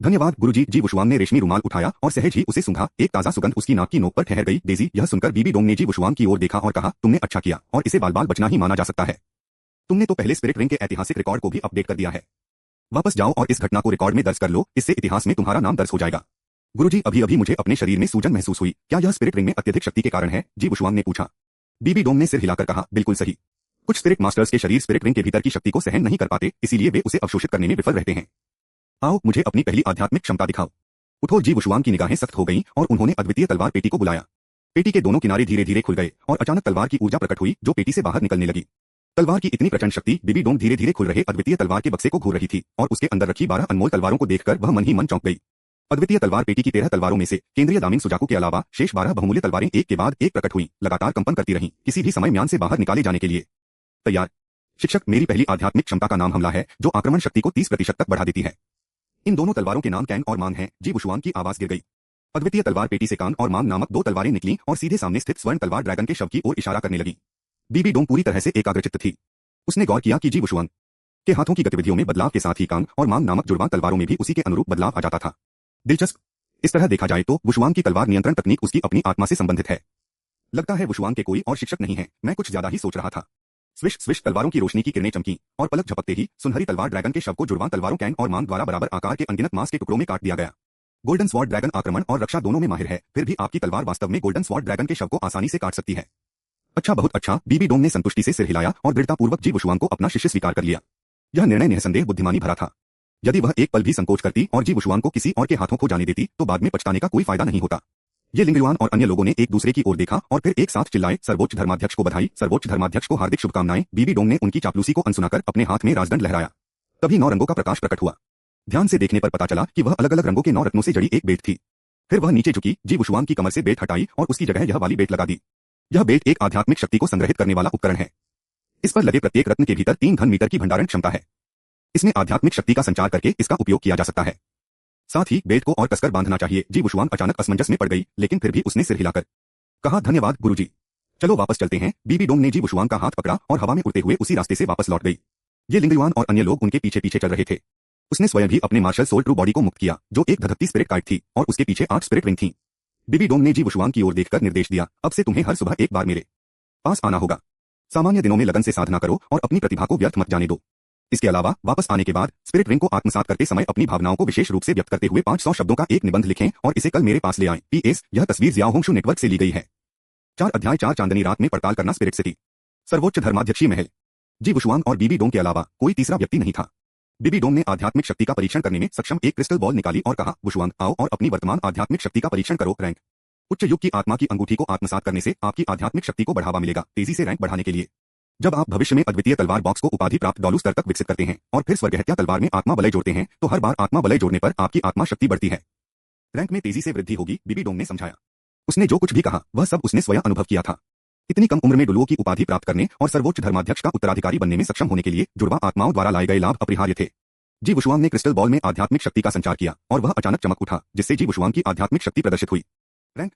धन्यवाद गुरुजी। जी वुशुआंग ने रेशमी रुमाल उठाया और सहज ही उसे सूंघा। एक ताजा सुगंध उसकी नाक की नोक पर ठहर गई। डेजी, यह सुनकर बीबी डोंग ने जी वुशुआंग की ओर देखा और कहा, तुमने अच्छा किया, और इसे बाल बाल बचना ही माना जा सकता है। तुमने तो पहले स्पिरिट रिंग के ऐतिहासिक रिकॉर्ड को भी अपडेट कर दिया है। वापस जाओ और इस घटना को रिकॉर्ड में दर्ज कर लो, इससे इतिहास में तुम्हारा नाम दर्ज हो जाएगा। गुरुजी, अभी अभी मुझे अपने शरीर में सूजन महसूस हुई, क्या यह स्पिरिट रिंग में अत्यधिक शक्ति के कारण है? जी वुशुआंग ने पूछा। बीबी डोंग ने सिर हिलाकर कहा, बिल्कुल सही। कुछ स्पिरिट मास्टर्स के शरीर स्पिरिट रिंग के भीतर की शक्ति को सहन नहीं कर पाते, इसीलिए वे उसे अवशोषित करने में विफल रहते हैं। आओ, मुझे अपनी पहली आध्यात्मिक क्षमता दिखाओ। उठो। जी वुशुआंग की निगाहें सख्त हो गईं और उन्होंने अद्वितीय तलवार पेटी को बुलाया। पेटी के दोनों किनारे धीरे धीरे खुल गए और अचानक तलवार की ऊर्जा प्रकट हुई, जो पेटी से बाहर निकलने लगी। तलवार की इतनी प्रचंड शक्ति, बीबी डोंग धीरे धीरे खुल रहे अद्वितीय तलवार के बक्से को घूर रही थी और उसके अंदर रखी 12 अनमोल तलवारों को देखकर वह मन ही मन चौंक गई। अद्वितीय तलवार पेटी की 13 तलवारों में से केंद्रीय दामिन सुजाकू के अलावा शेष 12 बहुमूल्य तलवारें एक के बाद एक प्रकट हुई, लगातार कंपन करती रहीं, किसी भी समय म्यान से बाहर निकाले जाने के लिए तैयार। शिक्षक, मेरी पहली आध्यात्मिक क्षमता का नाम हमला है, जो आक्रमण शक्ति को 30% तक बढ़ा देती है। इन दोनों तलवारों के नाम कैंग और मांग हैं। जी वुशुआंग की आवाज गिर गई। अद्वितीय तलवार पेटी से कान और मांग नामक 2 तलवारें निकलीं और सीधे सामने स्थित स्वर्ण तलवार ड्रैगन के शव की ओर इशारा करने लगी। बीबी डोंग पूरी तरह से एकाग्रचित्त थी। उसने गौर किया कि जी वुशुआंग के हाथों की गतिविधियों में बदलाव के साथ ही कांग और मांग नामक जुड़वां तलवारों में भी उसी के अनुरूप बदलाव आ जाता था। दिलचस्प। इस तरह देखा जाए तो वुशुआंग की तलवार नियंत्रण तकनीक उसकी अपनी आत्मा से संबंधित है। लगता है वुशुआंग के कोई और शिक्षक नहीं है, मैं कुछ ज्यादा ही सोच रहा था। स्विश स्विश, तलवारों की रोशनी की किरणें चमकी और पलक झपकते ही सुनहरी तलवार ड्रैगन के शव को जुड़वां तलवारों कैंग और मांग द्वारा बराबर आकार के अनगिनत मांस के टुकड़ों में काट दिया गया। गोल्डन स्वॉर्ड ड्रैगन आक्रमण और रक्षा दोनों में माहिर है, फिर भी आपकी तलवार वास्तव में गोल्डन स्वॉर्ड ड्रैगन के शव को आसानी से काट सकती है। अच्छा, बहुत अच्छा। बीबी डोंग ने संतुष्टि से सिर हिलाया और दृढ़तापूर्वक जी वुशुआंग को अपना शिष्य स्वीकार कर लिया। यह निर्णय निःसंदेह बुद्धिमानी भरा था। यदि वह एक पल भी संकोच करती और जी वुशुआंग को किसी और के हाथों खो जाने देती, तो बाद में पछताने का कोई फायदा नहीं होता। ये लिंगयुआन और अन्य लोगों ने एक दूसरे की ओर देखा और फिर एक साथ चिल्लाए, सर्वोच्च धर्माध्यक्ष को बधाई, सर्वोच्च धर्माध्यक्ष को हार्दिक शुभकामनाएं। बीबी डोंग ने उनकी चापलूसी को अनसुनाकर अपने हाथ में राजदंड लहराया। तभी 9 रंगों का प्रकाश प्रकट हुआ। ध्यान से देखने पर पता चला कि वह अलग अलग रंगों के 9 रत्नों से जड़ी एक बेल्ट थी। फिर वह नीचे झुकी, जी वुशुआंग की कमर से बेल्ट हटाई और उसकी जगह यह वाली बेल्ट लगा दी। यह बेल्ट एक आध्यात्मिक शक्ति को संग्रहित करने वाला उपकरण है। इस पर लगे प्रत्येक रत्न के भीतर 3 घन मीटर की भंडारण क्षमता है। इसमें आध्यात्मिक शक्ति का संचार करके इसका उपयोग किया जा सकता है। साथ ही बेल्ट को और कसकर बांधना चाहिए। जी वुशुआंग अचानक असमंजस में पड़ गई, लेकिन फिर भी उसने सिर हिलाकर कहा, धन्यवाद गुरुजी। चलो वापस चलते हैं। बीबी डोंग ने जी वुशुआंग का हाथ पकड़ा और हवा में उड़ते हुए उसी रास्ते से वापस लौट गई। ये लिंगयुआन और अन्य लोग उनके पीछे पीछे चल रहे थे। उसने स्वयं भी अपने मार्शल सोल ट्रू बॉडी को मुक्त किया, जो एक धधकती स्पिरिट काइट थी, और उसके पीछे 8 स्पिरिट रिंग थीं। बीबी डोंग ने जी वुशुआंग की ओर देखकर निर्देश दिया, अब से तुम्हें हर सुबह एक बार मेरे पास आना होगा। सामान्य दिनों में लगन से साधना करो और अपनी प्रतिभा को व्यर्थ मत जाने दो। इसके अलावा वापस आने के बाद स्पिरिट रिंग को आत्मसात करते समय अपनी भावनाओं को विशेष रूप से व्यक्त करते हुए 500 शब्दों का एक निबंध लिखें और इसे कल मेरे पास ले आएं। PS, यह तस्वीर जियाओहोंगशू नेटवर्क से ली गई है। 4 अध्याय 4 चांदनी रात में पड़ताल करना स्पिरिट सिटी। सर्वोच्च धर्माध्यक्षीय महल। जी वुशुआंग और बीबी डोंग के अलावा कोई तीसरा व्यक्ति नहीं था। बीबी डोंग ने आध्यात्मिक शक्ति का परीक्षण करने में सक्षम एक क्रिस्टल बॉल निकाली और कहा, वुशुआंग आओ और अपनी वर्तमान आध्यात्मिक शक्ति का परीक्षण करो। रैंक। उच्च युग की आत्मा की अंगूठी को आत्मसात करने से आपकी आध्यात्मिक शक्ति को बढ़ावा मिलेगा। तेजी से रैंक बढ़ाने के लिए जब आप भविष्य में अद्वितीय तलवार बॉक्स को उपाधि प्राप्त डॉलू स्तर तक विकसित करते हैं और फिर स्वर्गहत्या तलवार में आत्मा बलय जोड़ते हैं, तो हर बार आत्मा बलय जोड़ने पर आपकी आत्मा शक्ति बढ़ती है। रैंक में तेजी से वृद्धि होगी, बीबी डोंग ने समझाया। उसने जो कुछ भी कहा वह सब उसने स्वयं अनुभव किया था। इतनी कम उम्र में डुलुओ की उपाधि प्राप्त करने और सर्वोच्च धर्माध्यक्ष का उत्तराधिकारी बनने में सक्षम होने के लिए जुड़वा आत्माओं द्वारा लाए गए लाभ अपरिहार्य थे। जी वुशुआंग ने क्रिस्टल बॉल में आध्यात्मिक शक्ति का संचार किया और वह अचानक चमक उठा, जिससे जी वुशुआंग की आध्यात्मिक शक्ति प्रदर्शित हुई। रैंक।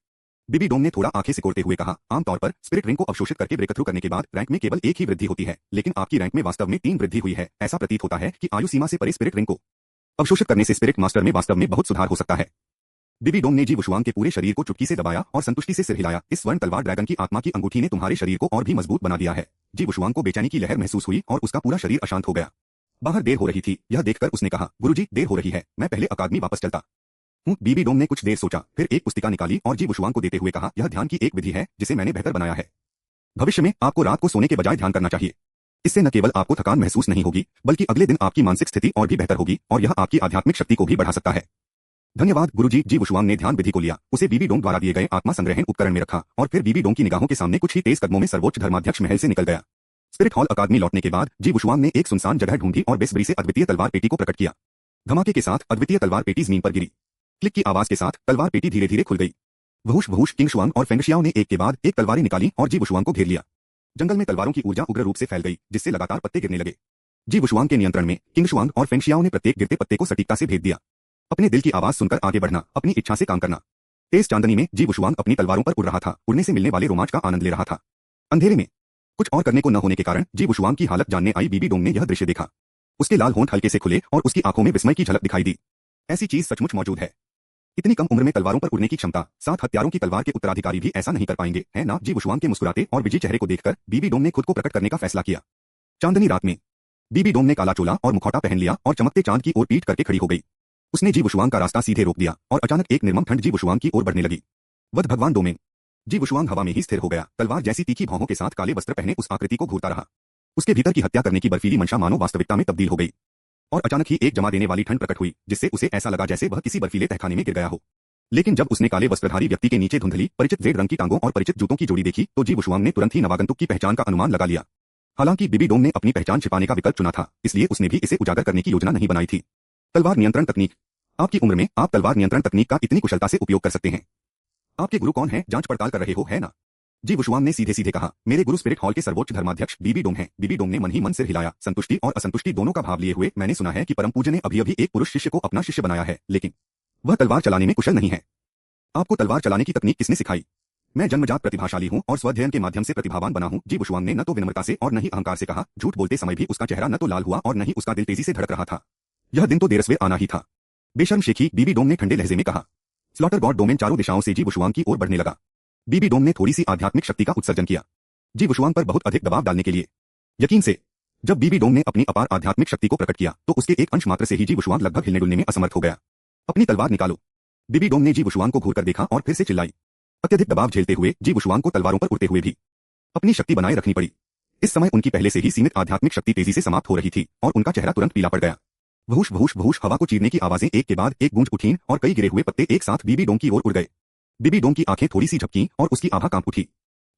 बीबी डोंग ने थोड़ा आंखें सिकोड़ते हुए कहा, आमतौर पर स्पिरिट रिंग को अवशोषित करके ब्रेकथ्रू करने के बाद रैंक में केवल एक ही वृद्धि होती है, लेकिन आपकी रैंक में वास्तव में 3 वृद्धि हुई है। ऐसा प्रतीत होता है कि आयु सीमा से परे स्पिरिट रिंग को अवशोषित करने से स्पिरिट मास्टर में वास्तव में बहुत सुधार हो सकता है। बीबी डोंग ने जी वुशुआंग के पूरे शरीर को चुटकी से दबाया और संतुष्टि से सिर हिलाया। इस स्वर्ण तलवार ड्रैगन की आत्मा की अंगूठी ने तुम्हारे शरीर को और भी मजबूत बना दिया है। जी वुशुआंग को बेचैनी की लहर महसूस हुई और उसका पूरा शरीर अशांत हो गया। बाहर देर हो रही थी, यह देखकर उसने कहा, गुरुजी देर हो रही है, मैं पहले अकादमी वापस चलता हूँ। बीबी डोंग ने कुछ देर सोचा, फिर एक पुस्तिका निकाली और जी वुशुआंग को देते हुए कहा, यह ध्यान की एक विधि है जिसे मैंने बेहतर बनाया है। भविष्य में आपको रात को सोने के बजाय ध्यान करना चाहिए। इससे न केवल आपको थकान महसूस नहीं होगी, बल्कि अगले दिन आपकी मानसिक स्थिति और भी बेहतर होगी और यह आपकी आध्यात्मिक शक्ति को भी बढ़ा सकता है। धन्यवाद गुरुजी। जी वुशुआंग ने ध्यान विधि को लिया, उसे बीबी डोंग द्वारा दिए गए आत्मा संग्रहण उपकरण में रखा और फिर बीबी डोंग की निगाहों के सामने कुछ ही तेज कदमों में सर्वोच्च धर्माध्यक्ष महल से निकल गया। स्पिरिट हॉल अकादमी लौटने के बाद जी वुशुआंग ने एक सुनसान जगह ढूंढी और बेसब्री से अद्वितीय तलवार पेटी को प्रकट किया। धमाके के साथ अद्वितीय तलवार पेटी जमीन पर गिरी। क्लिक की आवाज के साथ तलवार पेटी धीरे धीरे खुल गई। वहुश वहुश किंग शुआंग और फेंगशियाओ ने एक के बाद एक तलवारें निकाली और जी वुशुआंग को घेर लिया। जंगल में तलवारों की ऊर्जा उग्र रूप से फैल गई, जिससे लगातार पत्ते गिरने लगे। जी वुशुआंग के नियंत्रण में किंग शुआंग और फेंगशियाओ ने प्रत्येक गिरते पत्ते को सटीकता से भेद दिया। अपने दिल की आवाज सुनकर आगे बढ़ना, अपनी इच्छा से काम करना। तेज चांदनी में जी वुशुआंग अपनी तलवारों पर उड़ रहा था, उड़ने से मिलने वाले रोमांच का आनंद ले रहा था। अंधेरे में कुछ और करने को न होने के कारण जी वुशुआंग की हालत जानने आई बीबी डोंग ने यह दृश्य देखा। उसके लाल होंठ हल्के से खुले और उसकी आंखों में विस्मय की झलक दिखाई दी। ऐसी चीज सचमुच मौजूद है। इतनी कम उम्र में तलवारों पर उड़ने की क्षमता, 7 हत्यारों की तलवार के उत्तराधिकारी भी ऐसा नहीं कर पाएंगे, है ना? जी वुशुआंग के मुस्कुराते और विजयी चेहरे को देखकर बीबी डोंग ने खुद को प्रकट करने का फैसला किया। चांदनी रात में बीबी डोंग ने काला चोला और मुखौटा पहन लिया और चमकते चांद की ओर पीठ करके खड़ी हो गई। उसने जी वुशुआंग का रास्ता सीधे रोक दिया और अचानक एक निर्मम ठंड जी वुशुआंग की ओर बढ़ने लगी। वध भगवान डोमेन। जी वुशुआंग हवा में ही स्थिर हो गया, तलवार जैसी तीखी भौहों के साथ काले वस्त्र पहने उस आकृति को घूरता रहा। उसके भीतर की हत्या करने की बर्फीली मंशा मानो वास्तविकता में तब्दील हो गई और अचानक ही एक जमा देने वाली ठंड प्रकट हुई, जिससे उसे ऐसा लगा जैसे वह किसी बर्फीले तहखाने में गिर गया हो। लेकिन जब उसने काले वस्त्रधारी व्यक्ति के नीचे धुंधली परिचित रेड रंग की टांगों और परिचित जूतों की जोड़ी देखी तो जी वुशुआंग ने तुरंत ही नवागंतुक की पहचान का अनुमान लगा लिया। हालांकि बीबी डोंग ने अपनी पहचान छिपाने का विकल्प चुना था, इसलिए उसने भी इसे उजागर करने की योजना नहीं बनाई थी। तलवार नियंत्रण तकनीक। आपकी उम्र में आप तलवार नियंत्रण तकनीक का इतनी कुशलता से उपयोग कर सकते हैं। आपके गुरु कौन है? जांच पड़ताल कर रहे हो, है ना? जी वुशुआंग ने सीधे सीधे कहा, मेरे गुरु स्पिरिट हॉल के सर्वोच्च धर्माध्यक्ष बीबी डोंग हैं। बीबी डोंग ने मन ही मन सिर हिलाया, संतुष्टि और असंतुष्टि दोनों का भाव लिए हुए। मैंने सुना है कि परम पूज्य ने अभी अभी एक पुरुष शिष्य को अपना शिष्य बनाया है, लेकिन वह तलवार चलाने में कुशल नहीं है। आपको तलवार चलाने की तकनीक किसने सिखाई? मैं जन्मजात प्रतिभाशाली हूं और स्वाध्ययन के माध्यम से प्रतिभावान बना हूं। जी वुशुआंग ने न तो विनम्रता से और न ही अहंकार से कहा। झूठ बोलते समय भी उसका चेहरा न तो लाल हुआ और न ही उसका दिल तेजी से धड़क रहा था। यह दिन तो देर सवेर आना ही था। बेशर्म शेखी, बीबी डोंग ने ठंडे लहजे में कहा। स्लॉटर गॉड डोमेन चारों दिशाओं से जी वुशुआंग की ओर बढ़ने लगा। बीबी डोंग ने थोड़ी सी आध्यात्मिक शक्ति का उत्सर्जन किया, जी वुशुआंग पर बहुत अधिक दबाव डालने के लिए। यकीन से जब बीबी डोंग ने अपनी अपार आध्यात्मिक शक्ति को प्रकट किया तो उसके एक अंश मात्र से ही जी वुशुआंग लगभग हिलने डुलने में असमर्थ हो गया। अपनी तलवार निकालो। बीबी डोंग ने जी वुशुआंग को घूरकर देखा और फिर से चिल्लाई। अत्यधिक दबाव झेलते हुए जी वुशुआंग को तलवारों पर उड़ते हुए भी अपनी शक्ति बनाए रखनी पड़ी। इस समय उनकी पहले से ही सीमित आध्यात्मिक शक्ति तेजी से समाप्त हो रही थी और उनका चेहरा तुरंत पीला पड़ गया। वहुश वहुश वहुश हवा को चीरने की आवाजें एक के बाद एक गूंज उठीं और कई गिरे हुए पत्ते एक साथ बीबी डोंग की ओर उड़ गए। बीबी डोंग की आंखें थोड़ी सी झपकीं और उसकी आभा कांप उठी।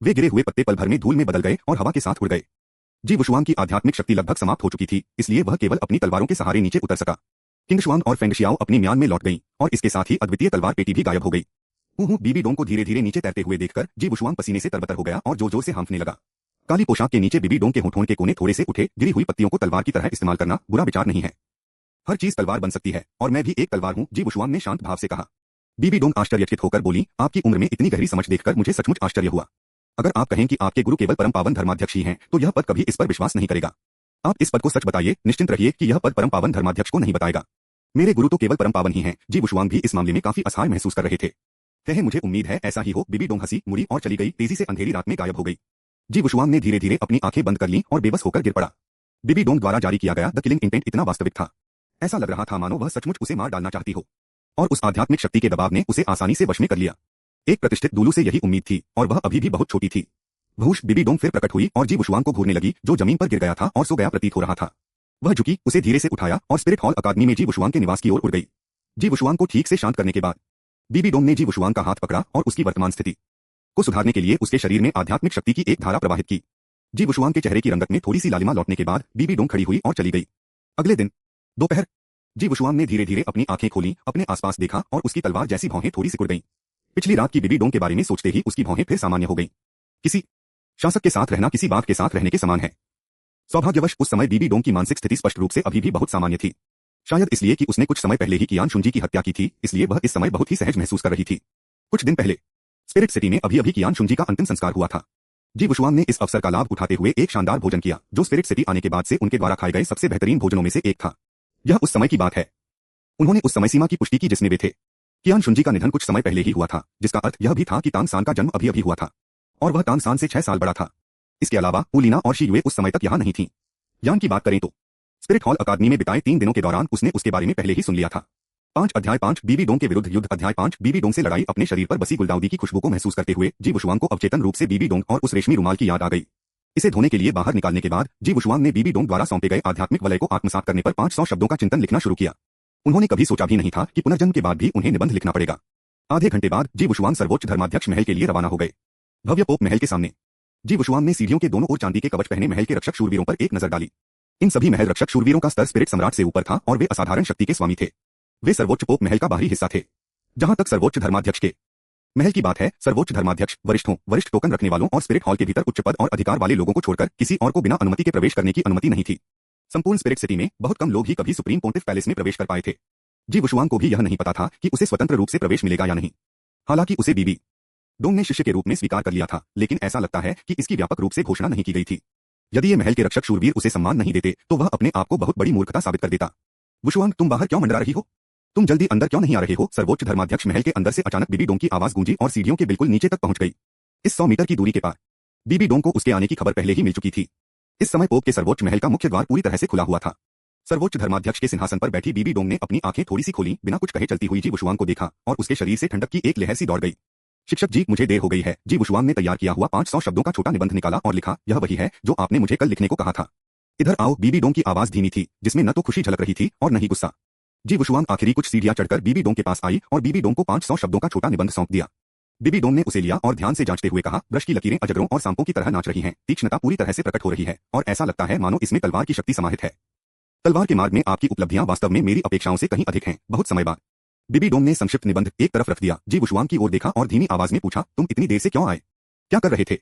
वे गिरे हुए पत्ते पल भर में धूल में बदल गए और हवा के साथ उड़ गए। जी वुशुआंग की आध्यात्मिक शक्ति लगभग समाप्त हो चुकी थी, इसलिए वह केवल अपनी तलवारों के सहारे नीचे उतर सका। किंग शुआंग और फेंगशियाओ अपनी म्यान में लौट गईं और इसके साथ ही अद्वितीय तलवार पेटी भी गायब हो गई। बीबी डोंग को धीरे धीरे नीचे तैरते हुए देखकर जी वुशुआंग पसीने से तरबतर हो गया और जोर जोर से हांफने लगा। काली पोशाक के नीचे बीबी डोंग के होठों के कोने थोड़े से उठे। गिरी हुई पत्तियों को तलवार की तरह इस्तेमाल करना बुरा विचार नहीं है। हर चीज तलवार बन सकती है और मैं भी एक तलवार हूं, जी वुशुआंग ने शांत भाव से कहा। बीबी डोंग आश्चर्यचकित होकर बोली, आपकी उम्र में इतनी गहरी समझ देखकर मुझे सचमुच आश्चर्य हुआ। अगर आप कहें कि आपके गुरु केवल परम पावन धर्माध्यक्ष ही हैं, तो यह पद कभी इस पर विश्वास नहीं करेगा। आप इस पद को सच बताइए, निश्चिंत रहिए कि यह पद परम पावन धर्माध्यक्ष को नहीं बताएगा। मेरे गुरु तो केवल परम पावन ही हैं। जी वुशुआंग भी इस मामले में काफी असहाय महसूस कर रहे थे। कहे मुझे उम्मीद है ऐसा ही हो। बीबी डोंग हंसी, मुड़ी और चली गई, तेजी से अंधेरी रात में गायब हो गई। जी वुशुआंग ने धीरे धीरे अपनी आंखें बंद कर लीं और बेबस होकर गिर पड़ा। बीबी डोंग द्वारा जारी किया गया द किलिंग इंटेंट इतना वास्तविक था, ऐसा लग रहा था मानो वह सचमुच उसे मार डालना चाहती हो, और उस आध्यात्मिक शक्ति के दबाव ने उसे आसानी से वश में कर लिया। एक प्रतिष्ठित दूलू से यही उम्मीद थी और वह अभी भी बहुत छोटी थी। भूष बीबी डोंग फिर प्रकट हुई और जी वुशुआंग को घूरने लगी, जो जमीन पर गिर गया था और सो गया प्रतीत हो रहा था। वह झुकी, उसे धीरे से उठाया और स्पिरिट हॉल अकादमी में जी वुशुआंग के निवास की ओर उड़ गई। जी वुशुआंग को ठीक से शांत करने के बाद बीबी डोंग ने जी वुशुआंग का हाथ पकड़ा और उसकी वर्तमान स्थिति को सुधारने के लिए उसके शरीर में आध्यात्मिक शक्ति की एक धारा प्रवाहित की। जी वुशुआंग के चेहरे की रंगत में थोड़ी सी लालिमा लौटने के बाद बीबी डोंग खड़ी हुई और चली गई। अगले दिन दोपहर जी वुशुआंग ने धीरे धीरे अपनी आंखें खोली, अपने आसपास देखा और उसकी तलवार जैसी भौहें थोड़ी सिकुड़ गईं। पिछली रात की बीबी डोंग के बारे में सोचते ही उसकी भौहें फिर सामान्य हो गईं। किसी शासक के साथ रहना किसी बाघ के साथ रहने के समान है। सौभाग्यवश उस समय बीबी डोंग की मानसिक स्थिति स्पष्ट रूप से अभी भी बहुत सामान्य थी। शायद इसलिए कि उसने कुछ समय पहले ही कियान शुंजी की हत्या की थी, इसलिए वह इस समय बहुत ही सहज महसूस कर रही थी। कुछ दिन पहले स्पिरिट सिटी में अभी अभी कियान शुंजी का अंतिम संस्कार हुआ था। जी वुशुआंग ने इस अवसर का लाभ उठाते हुए एक शानदार भोजन किया, जो स्पिरिट सिटी आने के बाद से उनके द्वारा खाए गए सबसे बेहतरीन भोजनों में से एक था। यह उस समय की बात है। उन्होंने उस समय सीमा की पुष्टि की जिसमें वे थे। कियान शुंजी का निधन कुछ समय पहले ही हुआ था, जिसका अर्थ यह भी था कि तांग सान का जन्म अभी अभी हुआ था और वह तांग सान से 6 साल बड़ा था। इसके अलावा उलीना और शी युए उस समय तक यहाँ नहीं थीं। यान की बात करें तो स्पिरिट हॉल अकादमी में बिताए 3 दिनों के दौरान उसने उसके बारे में पहले ही सुन लिया था। 5 अध्याय 5 बीबी डोंग के विरुद्ध युद्ध अध्याय 5 बीबी डोंग से लड़ाई अपने शरीर पर बसी गुलदाउदी की खुशबू को महसूस करते हुए जी वुशुआंग को अवचेतन रूप से बीबी डोंग और उस रेशमी रुमाल की याद आ गई। इसे धोने के लिए बाहर निकालने के बाद जी वुशुआंग ने बीबी डोंग द्वारा सौंपे गए आध्यात्मिक वलय को आत्मसात करने पर 500 शब्दों का चिंतन लिखना शुरू किया। उन्होंने कभी सोचा भी नहीं था कि पुनर्जन्म के बाद भी उन्हें निबंध लिखना पड़ेगा। आधे घंटे बाद जी वुशुआंग सर्वोच्च धर्माध्यक्ष महल के लिए रवाना हो गए। भव्य पोप महल के सामने जी वुशुआंग ने सीढ़ियों के दोनों ओर चांदी के कवच पहने महल के रक्षक शूरवीरों पर एक नजर डाली। इन सभी महल रक्षक शूरवीरों का स्तर स्पिरिट सम्राट से ऊपर था और वे असाधारण शक्ति के स्वामी थे। वे सर्वोच्च पोप महल का बाहरी हिस्सा थे। जहां तक सर्वोच्च धर्माध्यक्ष के महल की बात है, सर्वोच्च धर्माध्यक्ष वरिष्ठ टोकन रखने वालों और स्पिरिट हॉल के भीतर उच्च पद और अधिकार वाले लोगों को छोड़कर किसी और को बिना अनुमति के प्रवेश करने की अनुमति नहीं थी। संपूर्ण स्पिरिट सिटी में बहुत कम लोग ही कभी सुप्रीम पोंटिफ पैलेस में प्रवेश कर पाए थे। जी वुशुआंग को भी यह नहीं पता था कि उसे स्वतंत्र रूप से प्रवेश मिलेगा या नहीं। हालांकि उसे बीबी डोंग ने शिष्य के रूप में स्वीकार कर लिया था, लेकिन ऐसा लगता है कि इसकी व्यापक रूप से घोषणा नहीं की गई थी। यदि ये महल के रक्षक शूरवीर उसे सम्मान नहीं देते तो वह अपने आप को बहुत बड़ी मूर्खता साबित कर देता। वुशुआंग, तुम बाहर क्यों मंडरा रही हो? तुम जल्दी अंदर क्यों नहीं आ रहे हो? सर्वोच्च धर्माध्यक्ष महल के अंदर से अचानक बीबी डोंग की आवाज गूंजी और सीढ़ियों के बिल्कुल नीचे तक पहुंच गई। इस 100 मीटर की दूरी के पार बीबी डोंग को उसके आने की खबर पहले ही मिल चुकी थी। इस समय पोप के सर्वोच्च महल का मुख्य द्वार पूरी तरह से खुला हुआ था। सर्वोच्च धर्माध्यक्ष के सिंहासन पर बैठी बीबी डोंग ने अपनी आंखें थोड़ी सी खोली, बिना कुछ कहे चलती हुई जी वुशुआंग को देखा और उसके शरीर से ठंडक की एक लहर सी दौड़ गई। शिक्षक जी, मुझे देर हो गई है। जी वुशुआंग ने तैयार किया हुआ 500 शब्दों का छोटा निबंध निकाला और लिखा, यह वही है जो आपने मुझे कल लिखने को कहा था। इधर आओ। बीबी डोंग की आवाज धीमी थी, जिसमें न तो खुशी झलक रही थी और न ही गुस्सा। जी वुशुआंग आखिरी कुछ सीढ़ियां चढ़कर बीबी डोंग के पास आई और बीबी डोंग को 500 शब्दों का छोटा निबंध सौंप दिया। बीबी डोंग ने उसे लिया और ध्यान से जांचते हुए कहा, ब्रश की लकीरें अजगरों और सांपों की तरह नाच रही हैं, तीक्ष्णता पूरी तरह से प्रकट हो रही है और ऐसा लगता है मानो इसमें तलवार की शक्ति समाहित है। तलवार के मार्ग में आपकी उपलब्धियां वास्तव में मेरी अपेक्षाओं से कहीं अधिक हैं। बहुत समय बाद बीबी डोंग ने संक्षिप्त निबंध एक तरफ रख दिया, जी वुशुआंग की ओर देखा और धीमी आवाज में पूछा, तुम इतनी देर से क्यों आए? क्या कर रहे थे?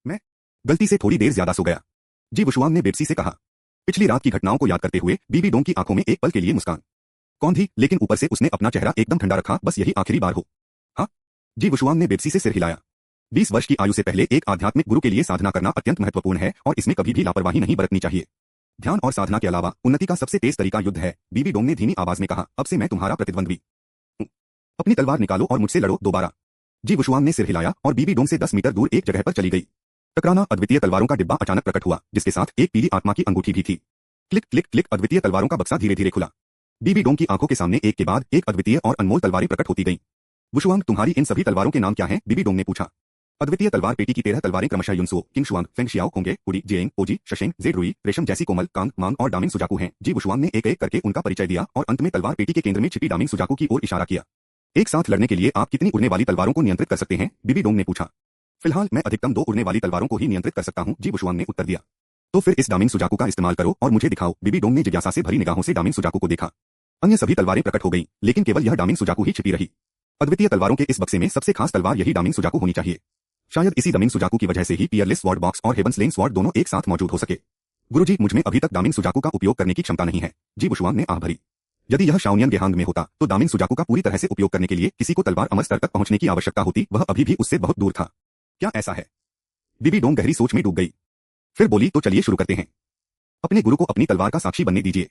मैं गलती से थोड़ी देर ज्यादा सो गया। जी वुशुआंग ने बेबसी से कहा। पिछली रात की घटनाओं को याद करते हुए बीबी डोंग की आंखों में एक पल के लिए मुस्कान कौन थी, लेकिन ऊपर से उसने अपना चेहरा एकदम ठंडा रखा। बस यही आखिरी बार हो? हाँ। जी वुशुआंग ने बेबसी से सिर हिलाया। 20 वर्ष की आयु से पहले एक आध्यात्मिक गुरु के लिए साधना करना अत्यंत महत्वपूर्ण है और इसमें कभी भी लापरवाही नहीं बरतनी चाहिए। ध्यान और साधना के अलावा उन्नति का सबसे तेज तरीका युद्ध है। बीबी डोंग ने धीमी आवाज में कहा, अब से मैं तुम्हारा प्रतिद्वंद्वी हूं। अपनी तलवार निकालो और मुझसे लड़ो दोबारा। जी वुशुआंग ने सिर हिलाया और बीबी डोंग से 10 मीटर दूर एक जगह पर चली गई। टकराना। अद्वितीय तलवारों का डिब्बा अचानक प्रकट हुआ, जिसके साथ एक पीली आत्मा की अंगूठी भी थी। Click click click. अद्वितीय तलवारों का बक्सा धीरे धीरे खुला। बीबी डोंग की आंखों के सामने एक के बाद एक अद्वितीय और अनमोल तलवारें प्रकट होती गईं। वुशुआंग, तुम्हारी इन सभी तलवारों के नाम क्या हैं? बीबी डोंग ने पूछा। अद्वितीय तलवार पेटी की 13 तलवारें क्रमशः युनसुओ, किंगशुआंग, फेंगशियाओ, होंगे, उडी, जिएंग, ओजी, शशेंग, जेडरुई, रेशम जैसी कोमल, कांग, मांग और डामिंग सुजाकू हैं। जी वुशुआंग ने एक एक करके उनका परिचय दिया और अंत में तलवार पेटी के केंद्र में छिपी डामिंग सुजाकू की ओर इशारा किया। एक साथ लड़ने के लिए आप कितनी उड़ने वाली तलवारों को नियंत्रित कर सकते हैं? बीबी डोंग ने पूछा। फिलहाल मैं अधिकतम 2 उड़ने वाली तलवारों को ही नियंत्रित कर सकता हूं, जी वुशुआंग ने उत्तर दिया। तो फिर इस डामिंग सुजाकू का इस्तेमाल करो और मुझे दिखाओ। बीबी डोंग ने जिज्ञासा से भरी निगाहों से डामिंग सुजाकू को देखा। अन्य सभी तलवारें प्रकट हो गईं, लेकिन केवल यह डामिंग सुजाकू ही छिपी रही। अद्वितीय तलवारों के इस बक्से में सबसे खास तलवार यही डामिंग सुजाकू होनी चाहिए। शायद इसी डामिंग सुजाकू की वजह से ही पियरलेस स्वॉर्ड बॉक्स और हेवन स्लेइंग स्वॉर्ड दोनों एक साथ मौजूद हो सके। गुरुजी, मुझमें अभी तक डामिंग सुजाकू का उपयोग करने की क्षमता नहीं है, जी वुशुआंग ने आह भरी। यदि यह शाओनियन गेहांग में होता तो डामिंग सुजाकू का पूरी तरह से उपयोग करने के लिए किसी को तलवार अमर स्तर तक पहुंचने की आवश्यकता होती। वह अभी भी उससे बहुत दूर था। क्या ऐसा है? बीबी डोंग गहरी सोच में डूब गई। फिर बोली, तो चलिए शुरू करते हैं। अपने गुरु को अपनी तलवार का साक्षी बनने दीजिए।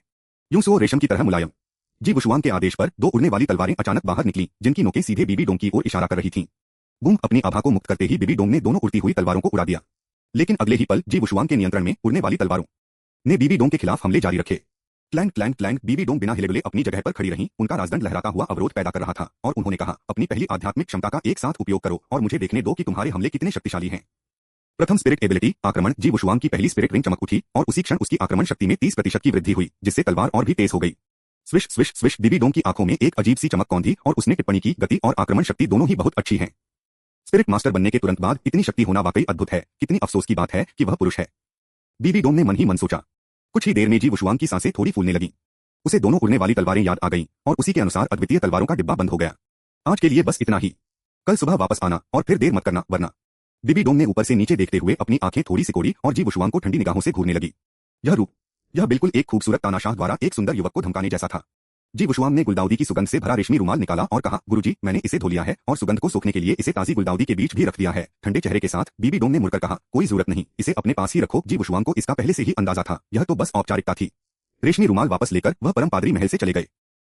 यूसुओ रेशम की तरह मुलायम। जी वुशुआंग के आदेश पर 2 उड़ने वाली तलवारें अचानक बाहर निकलीं, जिनकी नोकें सीधे बीबी डोंग की ओर इशारा कर रही थीं। बूम। अपनी आभा को मुक्त करते ही बीबी डोंग ने दोनों उड़ती हुई तलवारों को उड़ा दिया। लेकिन अगले ही पल जी वुशुआंग के नियंत्रण में उड़ने वाली तलवारों ने बीबी डोंग के खिलाफ हमले जारी रखे। Clank clank clank. Bibi Dong बिना हिले डुले अपनी जगह पर खड़ी रहीं। उनका राजदंड लहराता हुआ अवरोध पैदा कर रहा था और उन्होंने कहा, अपनी पहली आध्यात्मिक क्षमता का एक साथ उपयोग करो और मुझे देखने दो कि तुम्हारे हमले कितने शक्तिशाली हैं। प्रथम स्पिरिट एबिलिटी, आक्रमण। जी वुशुआंग की पहली स्पिरिट रिंग चमक उठी और उसी क्षण उसकी आक्रमण शक्ति में 30% की वृद्धि हुई, जिससे तलवार और भी तेज हो गई। Swish swish swish. Bibi Dong की आंखों में एक अजीब सी चमक कौंधी और उसने टिप्पणी की, गति और आक्रमण शक्ति दोनों ही बहुत अच्छी हैं। स्पिरिट मास्टर बनने के तुरंत बाद इतनी शक्ति होना वाकई अद्भुत है। कितनी अफसोस की बात है कि वह पुरुष है। बीबी डोंग ने मन ही मन सोचा। कुछ ही देर में जी वुशुआंग की सांसें थोड़ी फूलने लगीं। उसे दोनों उड़ने वाली तलवारें याद आ गईं और उसी के अनुसार अद्वितीय तलवारों का डिब्बा बंद हो गया। आज के लिए बस इतना ही। कल सुबह वापस आना और फिर देर मत करना, वरना। बीबी डोंग ने ऊपर से नीचे देखते हुए अपनी आंखें थोड़ी सिकोड़ी और जी वुशुआंग को ठंडी निगाहों से घूरने लगी। यह रूप, यह बिल्कुल एक खूबसूरत तानाशाह द्वारा एक सुंदर युवक को धमकाने जैसा था। जी वुशुआंग ने गुलदाउदी की सुगंध से भरा रेशमी रुमाल निकाला और कहा, गुरुजी, मैंने इसे धो लिया है और सुगंध को सोखने के लिए इसे ताजी गुलदाउदी के बीच भी रख दिया है। ठंडे चेहरे के साथ बीबी डोंग ने मुड़कर कहा, कोई जरूरत नहीं, इसे अपने पास ही रखो। जी वुशुआंग को इसका पहले से ही अंदाजा था, यह तो बस औपचारिकता थी। रेशमी रुमाल वापस लेकर वह परम पादरी महल से चले गए।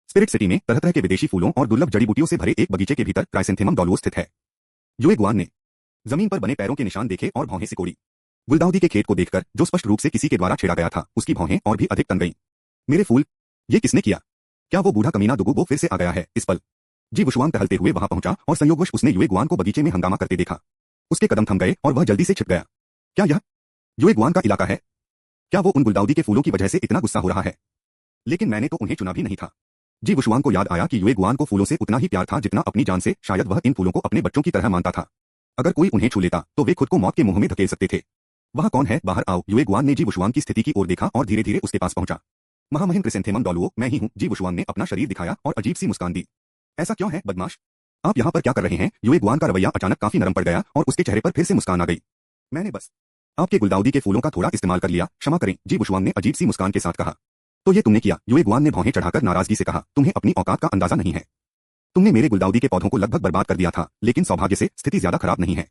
स्पिरिट सिटी में तरह तरह के विदेशी फूलों और दुर्लभ जड़ी बूटियों से भरे एक बगीचे के भीतर क्राइसेंथेमम डॉलुओ स्थित है। युए गुआन ने जमीन पर बने पैरों के निशान देखे और भौहें सिकोड़ी। गुलदाउदी के खेत को देखकर, जो स्पष्ट रूप से किसी के द्वारा छेड़ा गया था, उसकी भौहें और भी अधिक तन गईं। मेरे फूल, ये किसने किया? क्या वो बूढ़ा कमीना दुगुबो फिर से आ गया है? इस पल जी वुशुआंग टहलते हुए वहां पहुंचा और संयोगवश उसने युए गुआन को बगीचे में हंगामा करते देखा। उसके कदम थम गए और वह जल्दी से छिप गया। क्या यह युए गुआन का इलाका है? क्या वो उन गुलदाउदी के फूलों की वजह से इतना गुस्सा हो रहा है? लेकिन मैंने तो उन्हें चुना भी नहीं था। जी वुशुआंग को याद आया कि युए गुआन को फूलों से उतना ही प्यार था जितना अपनी जान से। शायद वह इन फूलों को अपने बच्चों की तरह मानता था। अगर कोई उन्हें छू लेता तो वे खुद को मौत के मुंह में धकेल सकते थे। वह कौन है? बाहर आओ। युए गुआन ने जी वुशुआंग की स्थिति की ओर देखा और धीरे धीरे उसके पास पहुंचा। महामहिम क्रिसेंथेमम डोलुओ, मैं ही हूं। जी वुशुआंग ने अपना शरीर दिखाया और अजीब सी मुस्कान दी। ऐसा क्यों है बदमाश? आप यहाँ पर क्या कर रहे हैं? युए गुआन का रवैया अचानक काफी नरम पड़ गया और उसके चेहरे पर फिर से मुस्कान आ गई। मैंने बस आपके गुलदाउदी के फूलों का थोड़ा इस्तेमाल कर लिया, क्षमा करें। जी वुशुआंग ने अजीब सी मुस्कान के साथ कहा। तो ये तुमने किया? युए गुआन ने भौहें चढ़ाकर नाराजगी से कहा। तुम्हें अपनी औकात का अंदाजा नहीं है। तुमने मेरे गुलदाउदी के पौधों को लगभग बर्बाद कर दिया था, लेकिन सौभाग्य से स्थिति ज्यादा खराब नहीं है।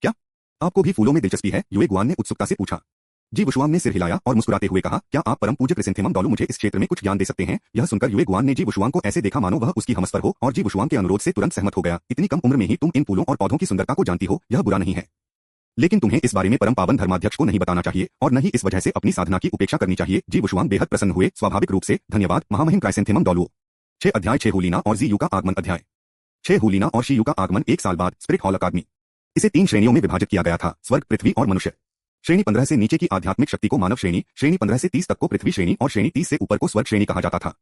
क्या आपको भी फूलों में दिलचस्पी है? युए गुआन ने उत्सुकता से पूछा। जी वुशुआंग ने सिर हिलाया और मुस्कुराते हुए कहा, क्या आप परम पूज्य क्रिसेंथेमम डोलू मुझे इस क्षेत्र में कुछ ज्ञान दे सकते हैं? यह सुनकर युए गुआन ने जी वुशुआंग को ऐसे देखा मानो वह उसकी हमसफर हो और जी वुशुआंग के अनुरोध से तुरंत सहमत हो गया। इतनी कम उम्र में ही तुम इन फूलों और पौधों की सुंदरता को जानती हो, यह बुरा नहीं है। लेकिन तुम्हें इस बारे में परम पावन धर्माध्यक्ष को नहीं बताना चाहिए और न ही इस वजह से अपनी साधना की उपेक्षा करनी चाहिए। जी वुशुआंग बेहद प्रसन्न हुए। स्वाभाविक रूप से। धन्यवाद महामहिम क्राइसेंथेमम डोलुओ। 6 अध्याय 6 हुलीना और जी यू का आगमन। अध्याय 6 हुलीना और शी यू का आगमन। 1 साल बाद स्पिरिट हॉल अकादमी। इसे 3 श्रेणियों में विभाजित किया गया था, स्वर्ग, पृथ्वी और मनुष्य। श्रेणी 15 से नीचे की आध्यात्मिक शक्ति को मानव श्रेणी, श्रेणी 15 से 30 तक को पृथ्वी श्रेणी और श्रेणी 30 से ऊपर को स्वर्ग श्रेणी कहा जाता था।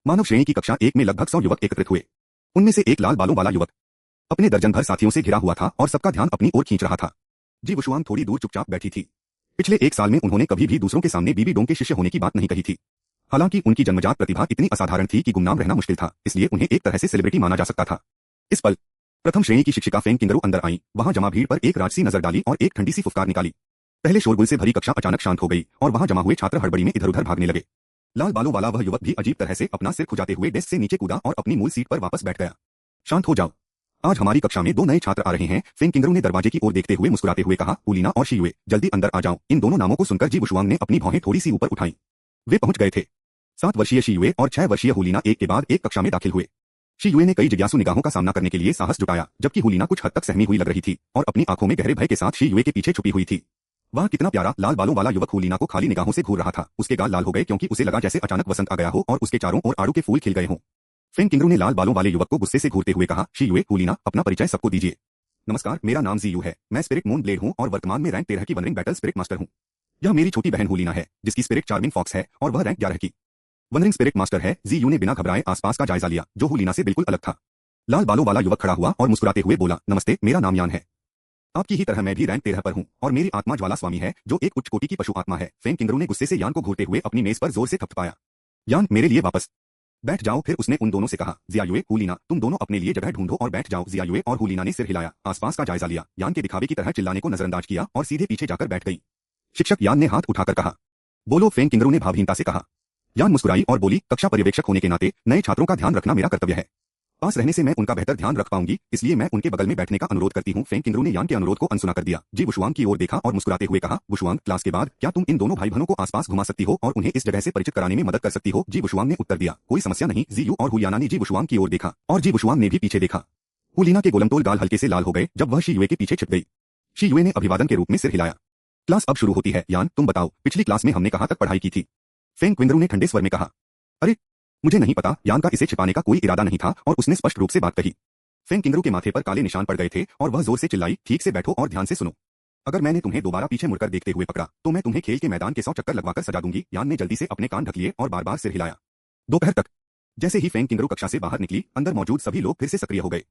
मानव श्रेणी की कक्षा 1 में लगभग 100 युवक एकत्रित हुए। उनमें से एक लाल बालों वाला युवक अपने दर्जन भर साथियों से घिरा हुआ था और सबका ध्यान अपनी ओर खींच रहा था। जी वुशुआंग थोड़ी दूर चुपचाप बैठी थी। पिछले 1 साल में उन्होंने कभी भी दूसरों के सामने बीबी डोंग के शिष्य होने की बात नहीं कही थी। हालांकि उनकी जन्मजात प्रतिभा इतनी असाधारण थी कि गुमनाम रहना मुश्किल था, इसलिए उन्हें एक तरह से सेलिब्रिटी माना जा सकता था। इस पल प्रथम श्रेणी की शिक्षिका फेंग किंगरू अंदर आई। वहां जमा भीड़ पर एक राजसी नजर डाली और एक ठंडी सी फुफकार निकाली। पहले शोरगुल से भरी कक्षा अचानक शांत हो गई और वहां जमा हुए छात्र हड़बड़ी में इधर-उधर भागने लगे। लाल बालों वाला वह युवक भी अजीब तरह से अपना सिर खुजाते हुए डेस्क से नीचे कूदा और अपनी मूल सीट पर वापस बैठ गया। शांत हो जाओ। आज हमारी कक्षा में 2 नए छात्र आ रहे हैं। फेंग किंगरू ने दरवाजे की ओर देखते हुए मुस्कुराते हुए कहा। हुलीना और शी युए, जल्दी अंदर आ जाओ। इन दोनों नामों को सुनकर जी वुशुआंग ने अपनी भौहें थोड़ी सी ऊपर उठाई। वे पहुंच गए थे। 7 वर्षीय शी युए और 6 वर्षीय हुलीना एक के बाद एक कक्षा में दाखिल हुए। शी युए ने कई जिज्ञासु निगाहों का सामना करने के लिए साहस जुटाया, जबकि हुलीना कुछ हद तक सहमी हुई लग रही थी और अपनी आंखों में गहरे भय के साथ शी युए के पीछे छुपी हुई थी। वह कितना प्यारा लाल बालों वाला युवक हुलीना को खाली निगाहों से घूर रहा था। उसके गाल लाल हो गए क्योंकि उसे लगा जैसे अचानक वसंत आ गया हो और उसके चारों ओर आड़ू के फूल खिल गए हों। फेंग किंगरू ने लाल बालों वाले युवक को गुस्से से घूरते हुए कहा, शी युए, हुलीना, अपना परिचय सबको दीजिए। नमस्कार, मेरा नाम जी यू है। मैं स्पिरिट मून ब्लेड हूं और वर्तमान में रैंक 13 की वनरिंग बैटल स्पिरिट मास्टर हूं। यह मेरी छोटी बहन हुलीना है, जिसकी स्पिरिट चार्मिंग फॉक्स है और वह रैंक 11 की वनरिंग स्पिरिट मास्टर है। जी यू ने बिना घबराए आसपास का जायजा लिया, जो हुलीना से बिल्कुल अलग था। लाल बालों वाला युवक खड़ा हुआ और मुस्कुराते हुए बोला, नमस्ते, मेरा नाम यान है। आपकी ही तरह मैं भी रैंक 13 पर हूँ और मेरी आत्मा ज्वाला स्वामी है, जो एक उच्च कोटि की पशु आत्मा है। फेंग किंगरू ने गुस्से से यान को घूरते हुए अपनी मेज पर जोर से थपथपाया। यान, मेरे लिए वापस बैठ जाओ। फिर उसने उन दोनों से कहा, जिया युए, हुलीना, तुम दोनों अपने लिए जगह ढूंढो और बैठ जाओ। जिया युए और हुलीना ने सिर हिलाया, आसपास का जायजा लिया, यान के दिखावे की तरह चिल्लाने को नजरअंदाज किया और सीधे पीछे जाकर बैठ गई। शिक्षक, यान ने हाथ उठाकर कहा। बोलो, फेंग किंगरू ने भावहीनता से कहा। यान मुस्कुराई और बोली, कक्षा पर्यवेक्षक होने के नाते नए छात्रों का ध्यान रखना मेरा कर्तव्य है। पास रहने से मैं उनका बेहतर ध्यान रख पाऊंगी, इसलिए मैं उनके बगल में बैठने का अनुरोध करती हूँ। फेंग किंगरू ने यान के अनुरोध को अनसुना कर दिया। जी वुशुआंग की ओर देखा और मुस्कुराते हुए कहा, वुशुआंग, क्लास के बाद क्या तुम इन दोनों भाई बहनों को आसपास घुमा सकती हो और उन्हें इस जगह से परिचित कराने में मदद कर सकती हो? जी वुशुआंग ने उत्तर दिया, कोई समस्या नहीं। जी यू और हुलियाना ने जी वुशुआंग की ओर देखा और जी वुशुआंग ने भी पीछे देखा। हुलीना के गोलमटोल गाल हल्के से लाल हो गए जब वह शी युए के पीछे छिप गई। शी युए ने अभिवादन के रूप में सिर हिलाया। क्लास अब शुरू होती है। यान, तुम बताओ, पिछली क्लास में हमने कहाँ तक पढ़ाई की थी? फेंग किंगरू ने ठंडे स्वर में कहा। अरे, मुझे नहीं पता। यान का इसे छिपाने का कोई इरादा नहीं था और उसने स्पष्ट रूप से बात कही। फेंग किंगरू के माथे पर काले निशान पड़ गए थे और वह जोर से चिल्लाई, ठीक से बैठो और ध्यान से सुनो। अगर मैंने तुम्हें दोबारा पीछे मुड़कर देखते हुए पकड़ा तो मैं तुम्हें खेल के मैदान के 100 चक्कर लगवाकर सजा दूंगी। यान ने जल्दी से अपने कान ढक लिए और बार बार सिर हिलाया। दोपहर तक जैसे ही फेंग किंगरू कक्षा से बाहर निकली, अंदर मौजूद सभी लोग फिर से सक्रिय हो गए।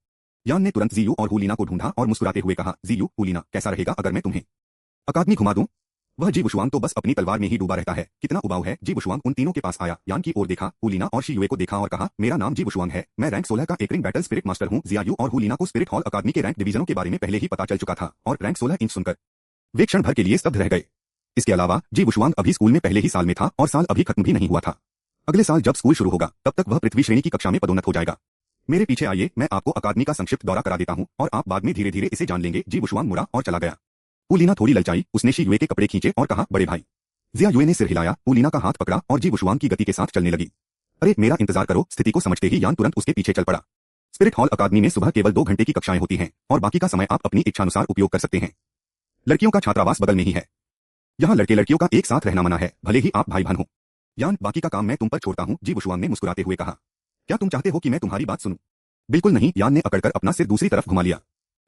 यान ने तुरंत जी यू और हुलीना को ढूंढा और मुस्कुराते हुए कहा, जी यू, हुलीना, कैसा रहेगा अगर मैं तुम्हें अकादमी घुमा दूं? वह जी वुशुआंग तो बस अपनी तलवार में ही डूबा रहता है, कितना उबाऊ है। जी वुशुआंग उन तीनों के पास आया, यान की ओर देखा, हुलीना और शी युए को देखा और कहा, मेरा नाम जी वुशुआंग है। मैं रैंक 16 का एक रिंग बैटल स्पिरिट मास्टर हूँ। जिया यू और हुलीना को स्पिरिट हॉल अकादमी के रैंक डिवीजनों के बारे में पहले ही पता चल चुका था और रैंक 16 इंच सुनकर वे क्षण भर के लिए स्तब्ध रह गए। इसके अलावा जी वुशुआंग अभी स्कूल में पहले ही साल में था और साल अभी खत्म भी नहीं हुआ था। अगले साल जब स्कूल शुरू होगा तब तक वह पृथ्वी श्रेणी की कक्षा में पदोन्नत हो जाएगा। मेरे पीछे आइए, मैं आपको अकादमी का संक्षिप्त दौरा करा देता हूँ और आप बाद में धीरे धीरे इसे जान लेंगे। जी वुशुआंग मुड़ा और चला गया। हुलीना थोड़ी ललचाई, उसने शी युए के कपड़े खींचे और कहा, बड़े भाई। जिया युए ने सिर हिलाया, हुलीना का हाथ पकड़ा और जी वुशुआंग की गति के साथ चलने लगी। अरे, मेरा इंतजार करो। स्थिति को समझते ही यान तुरंत उसके पीछे चल पड़ा। स्पिरिट हॉल अकादमी में सुबह केवल 2 घंटे की कक्षाएं होती हैं और बाकी का समय आप अपनी इच्छानुसार उपयोग कर सकते हैं। लड़कियों का छात्रावास बगल में ही है। यहाँ लड़के लड़कियों का एक साथ रहना मना है, भले ही आप भाई बहन हो। यान, बाकी का काम मैं तुम पर छोड़ता हूँ। जी वुशुआंग ने मुस्कुराते हुए कहा। क्या तुम चाहते हो कि मैं तुम्हारी बात सुनूं? बिल्कुल नहीं, यान ने अकड़कर अपना सिर दूसरी तरफ घुमा लिया।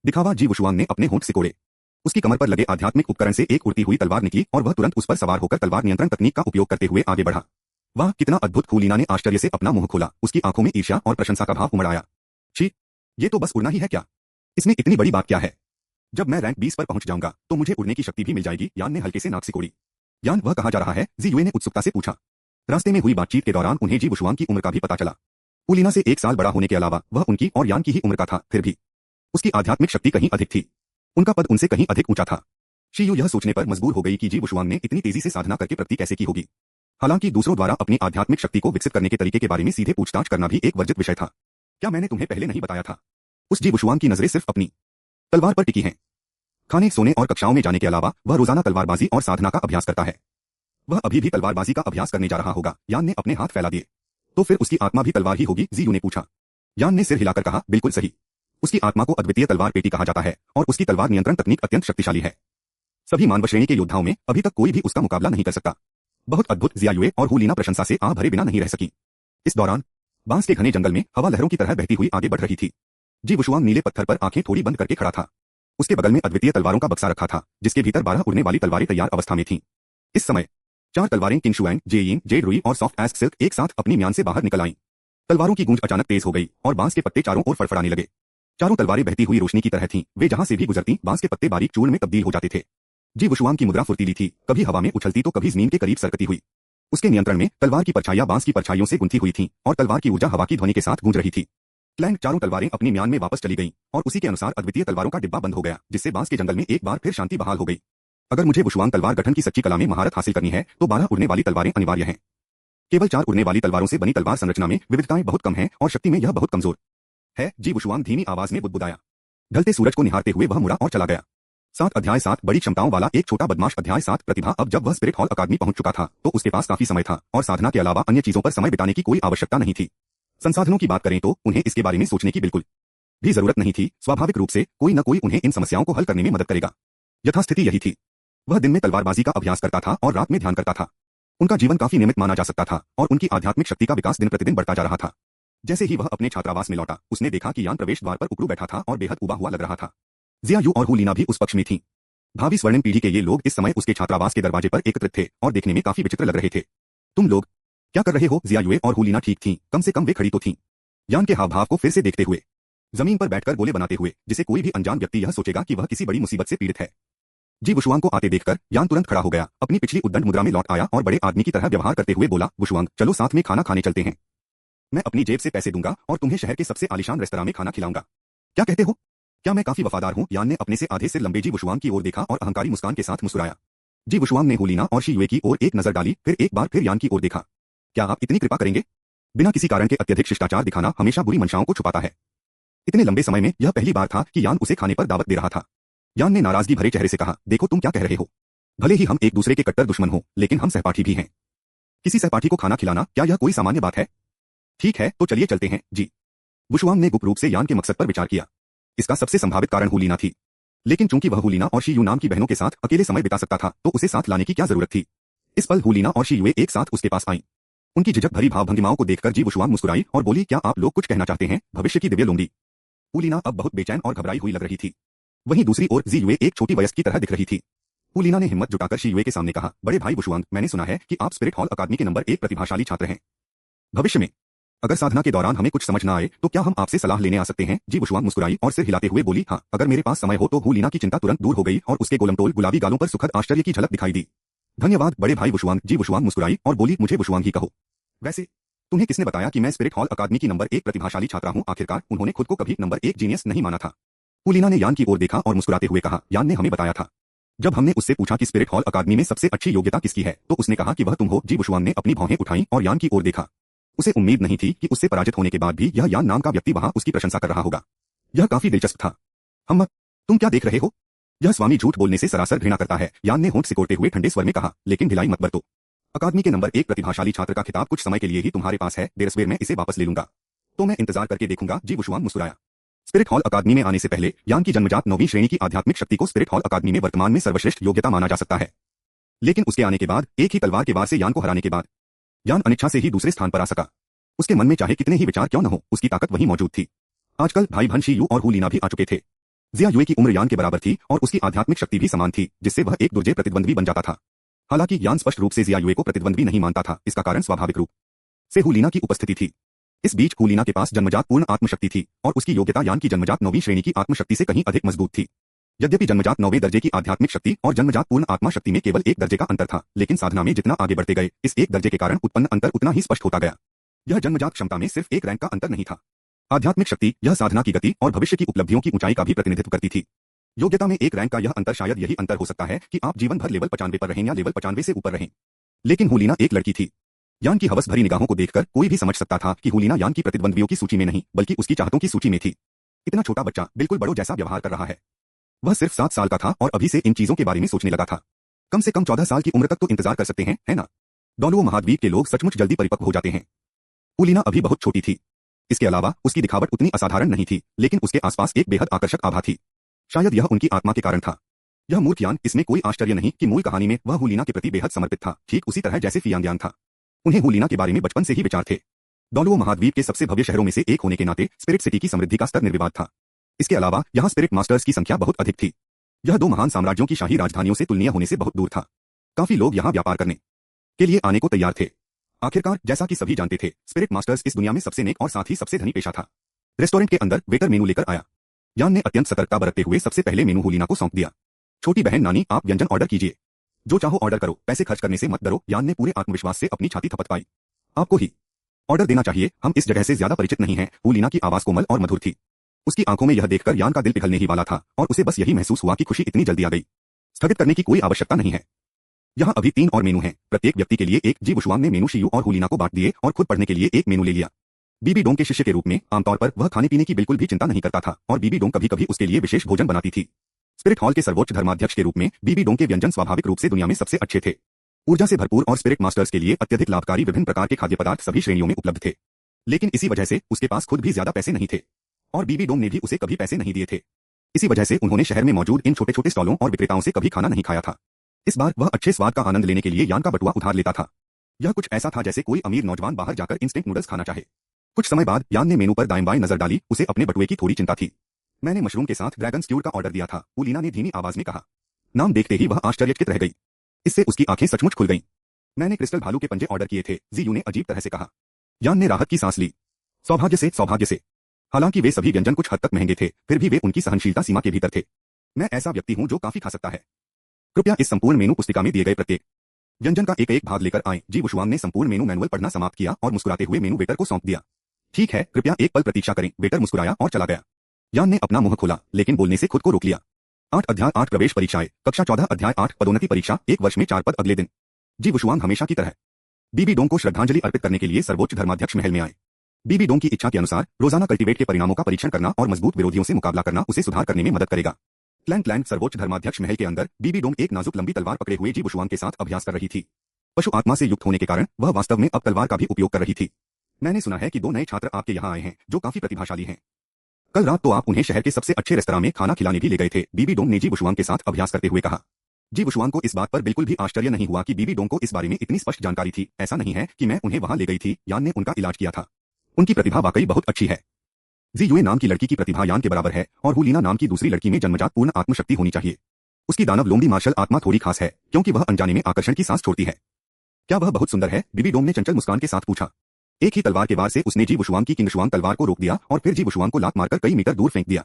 दिखावा। जी वुशुआंग ने अपने होंठ सिकोड़े। उसकी कमर पर लगे आध्यात्मिक उपकरण से एक उड़ती हुई तलवार निकली और वह तुरंत उस पर सवार होकर तलवार नियंत्रण तकनीक का उपयोग करते हुए आगे बढ़ा। वाह, कितना अद्भुत! हूलिना ने आश्चर्य से अपना मुंह खोला। उसकी आंखों में ईर्ष्या और प्रशंसा का भाव उमड़ आया। छी, ये तो बस उड़ना ही है क्या? इसमें इतनी बड़ी बात क्या है? जब मैं रैंक 20 पर पहुंच जाऊंगा तो मुझे उड़ने की शक्ति भी मिल जाएगी। यान ने हल्के से नाक सिकोड़ी। यान, वह कहाँ जा रहा है? जी यूए ने उत्सुकता से पूछा। रास्ते में हुई बातचीत के दौरान उन्हें जी वुशुआंग की उम्र का भी पता चला। हूलिना से 1 साल बड़ा होने के अलावा वह उनकी और यान की ही उम्र का था, फिर भी उसकी आध्यात्मिक शक्ति कहीं अधिक थी। उनका पद उनसे कहीं अधिक ऊंचा था। शीयू यह सोचने पर मजबूर हो गई कि जी वुशुआंग ने इतनी तेजी से साधना करके प्रगति कैसे की होगी। हालांकि दूसरों द्वारा अपनी आध्यात्मिक शक्ति को विकसित करने के तरीके के बारे में सीधे पूछताछ करना भी एक वर्जित विषय था। क्या मैंने तुम्हें पहले नहीं बताया था? उस जी वुशुआंग की नजरें सिर्फ अपनी तलवार पर टिकी हैं। खाने, सोने और कक्षाओं में जाने के अलावा वह रोजाना तलवारबाजी और साधना का अभ्यास करता है। वह अभी भी तलवारबाजी का अभ्यास करने जा रहा होगा। यान ने अपने हाथ फैला दिए। तो फिर उसकी आत्मा भी तलवार ही होगी? जी यू ने पूछा। यान ने सिर हिलाकर कहा, बिल्कुल सही। उसकी आत्मा को अद्वितीय तलवार पेटी कहा जाता है और उसकी तलवार नियंत्रण तकनीक अत्यंत शक्तिशाली है। सभी मानव श्रेणी के योद्धाओं में अभी तक कोई भी उसका मुकाबला नहीं कर सकता। बहुत अद्भुत। जिया युए और हूलिना प्रशंसा से आह भरे बिना नहीं रह सकी। इस दौरान बांस के घने जंगल में हवा लहरों की तरह बहती हुई आगे बढ़ रही थी। जी वुशुआंग नीले पत्थर पर आंखें थोड़ी बंद करके खड़ा था। उसके बगल में अद्वितीय तलवारों का बक्सा रखा था, जिसके भीतर 12 उड़ने वाली तलवारें तैयार अवस्था में थीं। इस समय 4 तलवारें किंगशुआंग, जेयिन, जेड रुई और सॉफ्ट एस्क सिल्क एक साथ अपनी म्यान से बाहर निकल आईं। तलवारों की गूंज अचानक तेज हो गई और बांस के पत्ते चारों ओर फड़फड़ाने लगे। चारों तलवारें बहती हुई रोशनी की तरह थीं। वे जहां से भी गुजरती बांस के पत्ते बारीक चूर्ण में तब्दील हो जाते थे। जी वुशुआंग की मुद्रा फुर्तीली थी, कभी हवा में उछलती तो कभी जमीन के करीब सरकती हुई। उसके नियंत्रण में तलवार की परछाइयां बांस की परछाइयों से गुंथी हुई थीं और तलवार की ऊर्जा हवा की ध्वनि के साथ गूंज रही थी। क्लैंग। चारों तलवारें अपनी म्यान में वापस चली गईं और उसी के अनुसार अद्वितीय तलवारों का डिब्बा बंद हो गया, जिससे बांस के जंगल में एक बार फिर शांति बहाल हो गई। अगर मुझे वुशुआंग तलवार गठन की सच्ची कला में महारत हासिल करनी है तो 12 उड़ने वाली तलवारें अनिवार्य हैं। केवल 4 उड़ने वाली तलवारों से बनी तलवार संरचना में विविधताएं बहुत कम हैं और शक्ति में यह बहुत कमजोर है। जी वुशुआंग धीमी आवाज में बुदबुदाया। ढलते सूरज को निहारते हुए वह मुड़ा और चला गया। 7 अध्याय 7 बड़ी क्षमताओं वाला एक छोटा बदमाश। अध्याय 7 प्रतिभा। अब जब वह स्पिरिट हॉल अकादमी पहुंच चुका था तो उसके पास काफी समय था और साधना के अलावा अन्य चीजों पर समय बिताने की कोई आवश्यकता नहीं थी। संसाधनों की बात करें तो उन्हें इसके बारे में सोचने की बिल्कुल भी जरूरत नहीं थी। स्वाभाविक रूप से कोई न कोई उन्हें इन समस्याओं को हल करने में मदद करेगा। यथास्थिति यही थी। वह दिन में तलवारबाजी का अभ्यास करता था और रात में ध्यान करता था। उनका जीवन काफी नियमित माना जा सकता था और उनकी आध्यात्मिक शक्ति का विकास दिन प्रतिदिन बढ़ता जा रहा था। जैसे ही वह अपने छात्रावास में लौटा, उसने देखा कि यान प्रवेश द्वार पर उकड़ू बैठा था और बेहद उबा हुआ लग रहा था। जिया यू और हूलिना भी उस पक्ष में थीं। भावी स्वर्णिम पीढ़ी के ये लोग इस समय उसके छात्रावास के दरवाजे पर एकत्रित थे और देखने में काफी विचित्र लग रहे थे। तुम लोग क्या कर रहे हो? जिया युए और हूलिना ठीक थीं, कम से कम वे खड़ी तो थीं। यान के हाव भाव को फिर से देखते हुए, जमीन पर बैठकर गोले बनाते हुए, जिसे कोई भी अनजान व्यक्ति यह सोचेगा कि वह किसी बड़ी मुसीबत से पीड़ित है। जी वुशुआंग को आते देखकर यान तुरंत खड़ा हो गया, अपनी पिछली उद्दंड मुद्रा में लौट आया और बड़े आदमी की तरह व्यवहार करते हुए बोला, वुशुआंग, चलो साथ में खाना खाने चलते हैं। मैं अपनी जेब से पैसे दूंगा और तुम्हें शहर के सबसे आलीशान रेस्तरां में खाना खिलाऊंगा। क्या कहते हो? क्या मैं काफी वफादार हूं? यान ने अपने से आधे सिर लंबे जी वुशुआंग की ओर देखा और अहंकारी मुस्कान के साथ मुस्कुराया। जी वुशुआंग ने हूलिना और शी युए की ओर एक नजर डाली, फिर एक बार फिर यान की ओर देखा। क्या आप इतनी कृपा करेंगे? बिना किसी कारण के अत्यधिक शिष्टाचार दिखाना हमेशा बुरी मंशाओं को छुपाता है। इतने लंबे समय में यह पहली बार था कि यान उसे खाने पर दावत दे रहा था। यान ने नाराजगी भरे चेहरे से कहा, देखो तुम क्या कह रहे हो। भले ही हम एक दूसरे के कट्टर दुश्मन हो, लेकिन हम सहपाठी भी हैं। किसी सहपाठी को खाना खिलाना क्या यह कोई सामान्य बात है? ठीक है, तो चलिए चलते हैं। जी वुशुआंग ने गुप्त रूप से यान के मकसद पर विचार किया। इसका सबसे संभावित कारण हूलिना थी, लेकिन चूंकि वह हूलिना और शी यू नाम की बहनों के साथ अकेले समय बिता सकता था तो उसे साथ लाने की क्या जरूरत थी। इस पल हूलिना और शी युए एक साथ उसके पास आईं। उनकी झिझक भरी भाव भंगिमाओं को देखकर जी वुशुआंग मुस्कुराई और बोली, क्या आप लोग कुछ कहना चाहते हैं? भविष्य की दिव्य लोंडी। हूलिना अब बहुत बेचैन और घबराई हुई लग रही थी। वहीं दूसरी ओर जी युए एक छोटी वयस्क की तरह दिख रही थी। हूलिना ने हिम्मत जुटाकर शी युए के सामने कहा, बड़े भाई वुशुआंग, मैंने सुना है कि आप स्पिरिट हॉल अकादमी के नंबर 1 प्रतिभाशाली छात्र हैं। भविष्य में अगर साधना के दौरान हमें कुछ समझ न आए तो क्या हम आपसे सलाह लेने आ सकते हैं? जी वुशुआंग मुस्कुराई और सिर हिलाते हुए बोली, हाँ, अगर मेरे पास समय हो तो। हूलिना की चिंता तुरंत दूर हो गई और उसके गोलमटोल गुलाबी गालों पर सुखद आश्चर्य की झलक दिखाई दी। धन्यवाद बड़े भाई वुशुआंग। जी वुशुआंग मुस्कुराई और बोली, मुझे वुशुआंग ही कहो। वैसे तुम्हें किसने बताया कि मैं स्पिरिट हॉल अकादमी की नंबर 1 प्रतिभाशाली छात्रा हूं? आखिरकार उन्होंने खुद को कभी नंबर 1 जीनियस नहीं माना था। हूलिना ने यान की ओर देखा और मुस्कुराते हुए कहा, यान ने हमें बताया था। जब हमने उससे पूछा कि स्पिरिट हॉल अकादमी में सबसे अच्छी योग्यता किसकी है तो उसने कहा कि वह तुम हो। जी वुशुआंग ने अपनी भौहें उठाई और यान की ओर देखा। उसे उम्मीद नहीं थी कि उससे पराजित होने के बाद भी यह यान नाम का व्यक्ति वहां उसकी प्रशंसा कर रहा होगा। यह काफी दिलचस्प था। हम तुम क्या देख रहे हो? यह स्वामी झूठ बोलने से सरासर घृणा करता है, यान ने होंठ सिकोड़ते हुए ठंडे स्वर में कहा, लेकिन ढिलाई मत बरतो। अकादमी के नंबर 1 प्रतिभाशाली छात्र का खिताब कुछ समय के लिए ही तुम्हारे पास है, देर सवेर मैं इसे वापस ले लूंगा। तो मैं इंतजार करके देखूंगा। जी वुशुआंग मुस्कुराया। स्पिरिट हॉल अकादमी में आने से पहले यान की जन्मजात 9वीं श्रेणी की आध्यात्मिक शक्ति को स्पिरिट हॉल अकादमी में वर्तमान में सर्वश्रेष्ठ योग्यता माना जा सकता है। लेकिन उसके आने के बाद, एक ही तलवार के वार से यान को हराने के बाद, यान अनिच्छा से ही दूसरे स्थान पर आ सका। उसके मन में चाहे कितने ही विचार क्यों न हो, उसकी ताकत वहीं मौजूद थी। आजकल भाई भान शी यू और हू लीना भी आ चुके थे। जिया युए की उम्र यान के बराबर थी और उसकी आध्यात्मिक शक्ति भी समान थी, जिससे वह एक दुर्जय प्रतिद्वंद्वी बन जाता था। हालांकि यान स्पष्ट रूप से जिया युए को प्रतिद्वंद्वी नहीं मानता था, इसका कारण स्वाभाविक रूप से हू लीना की उपस्थिति थी। इस बीच हू लीना के पास जन्मजात पूर्ण आत्मशक्ति थी और उसकी योग्यता यान की जन्मजात 9वीं श्रेणी की आत्मशक्ति से कहीं अधिक मजबूत थी। यद्यपि जन्मजात 9वें दर्जे की आध्यात्मिक शक्ति और जन्मजात पूर्ण आत्मा शक्ति में केवल एक दर्जे का अंतर था, लेकिन साधना में जितना आगे बढ़ते गए, इस एक दर्जे के कारण उत्पन्न अंतर उतना ही स्पष्ट होता गया। यह जन्मजात क्षमता में सिर्फ एक रैंक का अंतर नहीं था। आध्यात्मिक शक्ति यह साधना की गति और भविष्य की उपलब्धियों की ऊंचाई का भी प्रतिनिधित्व करती थी। योग्यता में एक रैंक का यह अंतर शायद यही अंतर हो सकता है कि आप जीवन भर लेवल 95 पर रहें या लेवल 95 से ऊपर रहें। लेकिन हू लीना एक लड़की थी। यान की हवस भरी निगाहों को देखकर कोई भी समझ सकता था कि हू लीना यान की प्रतिद्वंद्वियों की सूची में नहीं, बल्कि उसकी चाहतों की सूची में थी। इतना छोटा बच्चा बिल्कुल बड़ों जैसा व्यवहार कर रहा है। वह सिर्फ 7 साल का था और अभी से इन चीजों के बारे में सोचने लगा था। कम से कम 14 साल की उम्र तक तो इंतजार कर सकते हैं, है ना? डोलुओ महाद्वीप के लोग सचमुच जल्दी परिपक्व हो जाते हैं। हू लीना अभी बहुत छोटी थी। इसके अलावा उसकी दिखावट उतनी असाधारण नहीं थी, लेकिन उसके आसपास एक बेहद आकर्षक आभा थी। शायद यह उनकी आत्मा के कारण था। यह मूर्ख यान, इसमें कोई आश्चर्य नहीं कि मूल कहानी में वह हू लीना के प्रति बेहद समर्पित था, ठीक उसी तरह जैसे फियांग यान था। उन्हें हू लीना के बारे में बचपन से ही विचार थे। डोलुओ महाद्वीप के सबसे भव्य शहरों में से एक होने के नाते स्पिरिट सिटी की समृद्धि का स्तर निर्विवाद था। इसके अलावा यहाँ स्पिरिट मास्टर्स की संख्या बहुत अधिक थी। यह 2 महान साम्राज्यों की शाही राजधानियों से तुलनीय होने से बहुत दूर था। काफी लोग यहाँ व्यापार करने के लिए आने को तैयार थे। आखिरकार जैसा कि सभी जानते थे, स्पिरिट मास्टर्स इस दुनिया में सबसे नेक और साथ ही सबसे धनी पेशा था। रेस्टोरेंट के अंदर वेटर मेनू लेकर आया। यान ने अत्यंत सतर्कता बरतते हुए सबसे पहले मेनू हू लीना को सौंप दिया। छोटी बहन नानी, आप व्यंजन ऑर्डर कीजिए। जो चाहो ऑर्डर करो, पैसे खर्च करने से मत डरो। यान ने पूरे आत्मविश्वास से अपनी छाती थपथपाई। आपको ही ऑर्डर देना चाहिए, हम इस जगह से ज्यादा परिचित नहीं हैं। हू लीना की आवाज कोमल और मधुर थी। उसकी आंखों में यह देखकर यान का दिल पिघलने ही वाला था और उसे बस यही महसूस हुआ कि खुशी इतनी जल्दी आ गई। स्थगित करने की कोई आवश्यकता नहीं है। यहाँ अभी 3 और मेनू हैं, प्रत्येक व्यक्ति के लिए एक। जी वुशुआंग ने मेनू शियू और हू लीना को बांट दिए और खुद पढ़ने के लिए एक मेनू ले लिया। बीबी डोंग के शिष्य के रूप में आमतौर पर वह खाने पीने की बिल्कुल भी चिंता नहीं करता था और बीबी डोंग कभी कभी उसके लिए विशेष भोजन बनाती थी। स्पिरिट हॉल के सर्वोच्च धर्माध्यक्ष के रूप में बीबी डोंग के व्यंजन स्वाभाविक रूप से दुनिया में सबसे अच्छे थे। ऊर्जा से भरपूर और स्पिरिट मास्टर्स के लिए अत्यधिक लाभकारी विभिन्न प्रकार के खाद्य पदार्थ सभी श्रेणियों में उपलब्ध थे। लेकिन इसी वजह से उसके पास खुद भी ज्यादा पैसे नहीं थे और बीबी डोंग ने भी उसे कभी पैसे नहीं दिए थे। इसी वजह से उन्होंने शहर में मौजूद इन छोटे छोटे स्टॉलों और विक्रेताओं से कभी खाना नहीं खाया था। इस बार वह अच्छे स्वाद का आनंद लेने के लिए यान का बटुआ उधार लेता था। यह कुछ ऐसा था जैसे कोई अमीर नौजवान बाहर जाकर इंस्टेंट नूडल्स खाना चाहे। कुछ समय बाद यान ने मेनू पर दाएं बाएं नजर डाली। उसे अपने बटुए की थोड़ी चिंता थी। मैंने मशरूम के साथ ड्रैगन स्ट्यूड का ऑर्डर दिया था, हू लीना ने धीमी आवाज में कहा। नाम देखते ही वह आश्चर्यचकित रह गई। इससे उसकी आंखें सचमुच खुल गईं। मैंने क्रिस्टल भालू के पंजे ऑर्डर किए थे, जी यू ने अजीब तरह से कहा। यान ने राहत की सांस ली। सौभाग्य से, सौभाग्य से। हालांकि वे सभी व्यंजन कुछ हद तक महंगे थे, फिर भी वे उनकी सहनशीलता सीमा के भीतर थे। मैं ऐसा व्यक्ति हूं जो काफी खा सकता है। कृपया इस संपूर्ण मेनू पुस्तिका में दिए गए प्रत्येक व्यंजन का एक एक भाग लेकर आएं। जी वुशुआंग ने संपूर्ण मेनू मैनुअल पढ़ना समाप्त किया और मुस्कुराते हुए मेनू वेटर को सौंप दिया। ठीक है, कृपया एक पल प्रतीक्षा करें। वेटर मुस्कुराया और चला गया। यान ने अपना मुंह खोला, लेकिन बोलने से खुद को रोक लिया। 8 अध्याय 8 प्रवेश परीक्षाएं, कक्षा 14 अध्याय 8 पदोन्नति परीक्षा, 1 वर्ष में 4 पद अगले दिन। जी वुशुआंग हमेशा की तरह बीबी डोंग को श्रद्धांजलि अर्पित करने के लिए सर्वोच्च धर्माध्यक्ष महल में आए। बीबी डोंग की इच्छा के अनुसार रोजाना कल्टीवेट के परिणामों का परीक्षण करना और मजबूत विरोधियों से मुकाबला करना उसे सुधार करने में मदद करेगा। क्लैंग सर्वोच्च धर्माध्यक्ष महल के अंदर बीबी डोंग एक नाजुक लंबी तलवार पकड़े हुए जी वुशुआंग के साथ अभ्यास कर रही थी। पशु आत्मा से युक्त होने के कारण वह वास्तव में अब तलवार का भी उपयोग कर रही थी। मैंने सुना है कि 2 नए छात्र आपके यहाँ आए हैं जो काफी प्रतिभाशाली हैं। कल रात तो आप उन्हें शहर के सबसे अच्छे रेस्तरां में खाना खिलाने भी ले गए थे, बीबी डोंग ने जी वुशुआंग के साथ अभ्यास करते हुए कहा। जी वुशुआंग को इस बात पर बिल्कुल भी आश्चर्य नहीं हुआ कि बीबी डोंग को इस बारे में इतनी स्पष्ट जानकारी थी। ऐसा नहीं है कि मैं उन्हें वहां ले गई थी, यान ने उनका इलाज किया था। उनकी प्रतिभा वाकई बहुत अच्छी है। जी युए नाम की लड़की की प्रतिभा यान के बराबर है और हू लीना नाम की दूसरी लड़की में जन्मजात पूर्ण आत्मशक्ति होनी चाहिए। उसकी दानव लोमड़ी मार्शल आत्मा थोड़ी खास है, क्योंकि वह अनजाने में आकर्षण की सांस छोड़ती है। क्या वह बहुत सुंदर है? बीबी डोंग ने चंचल मुस्कान के साथ पूछा। एक ही तलवार के वार से उसने जी वुशुआंग की किंगशुआंग तलवार को रोक दिया और फिर जी वुशुआंग को लात मारकर कई मीटर दूर फेंक दिया।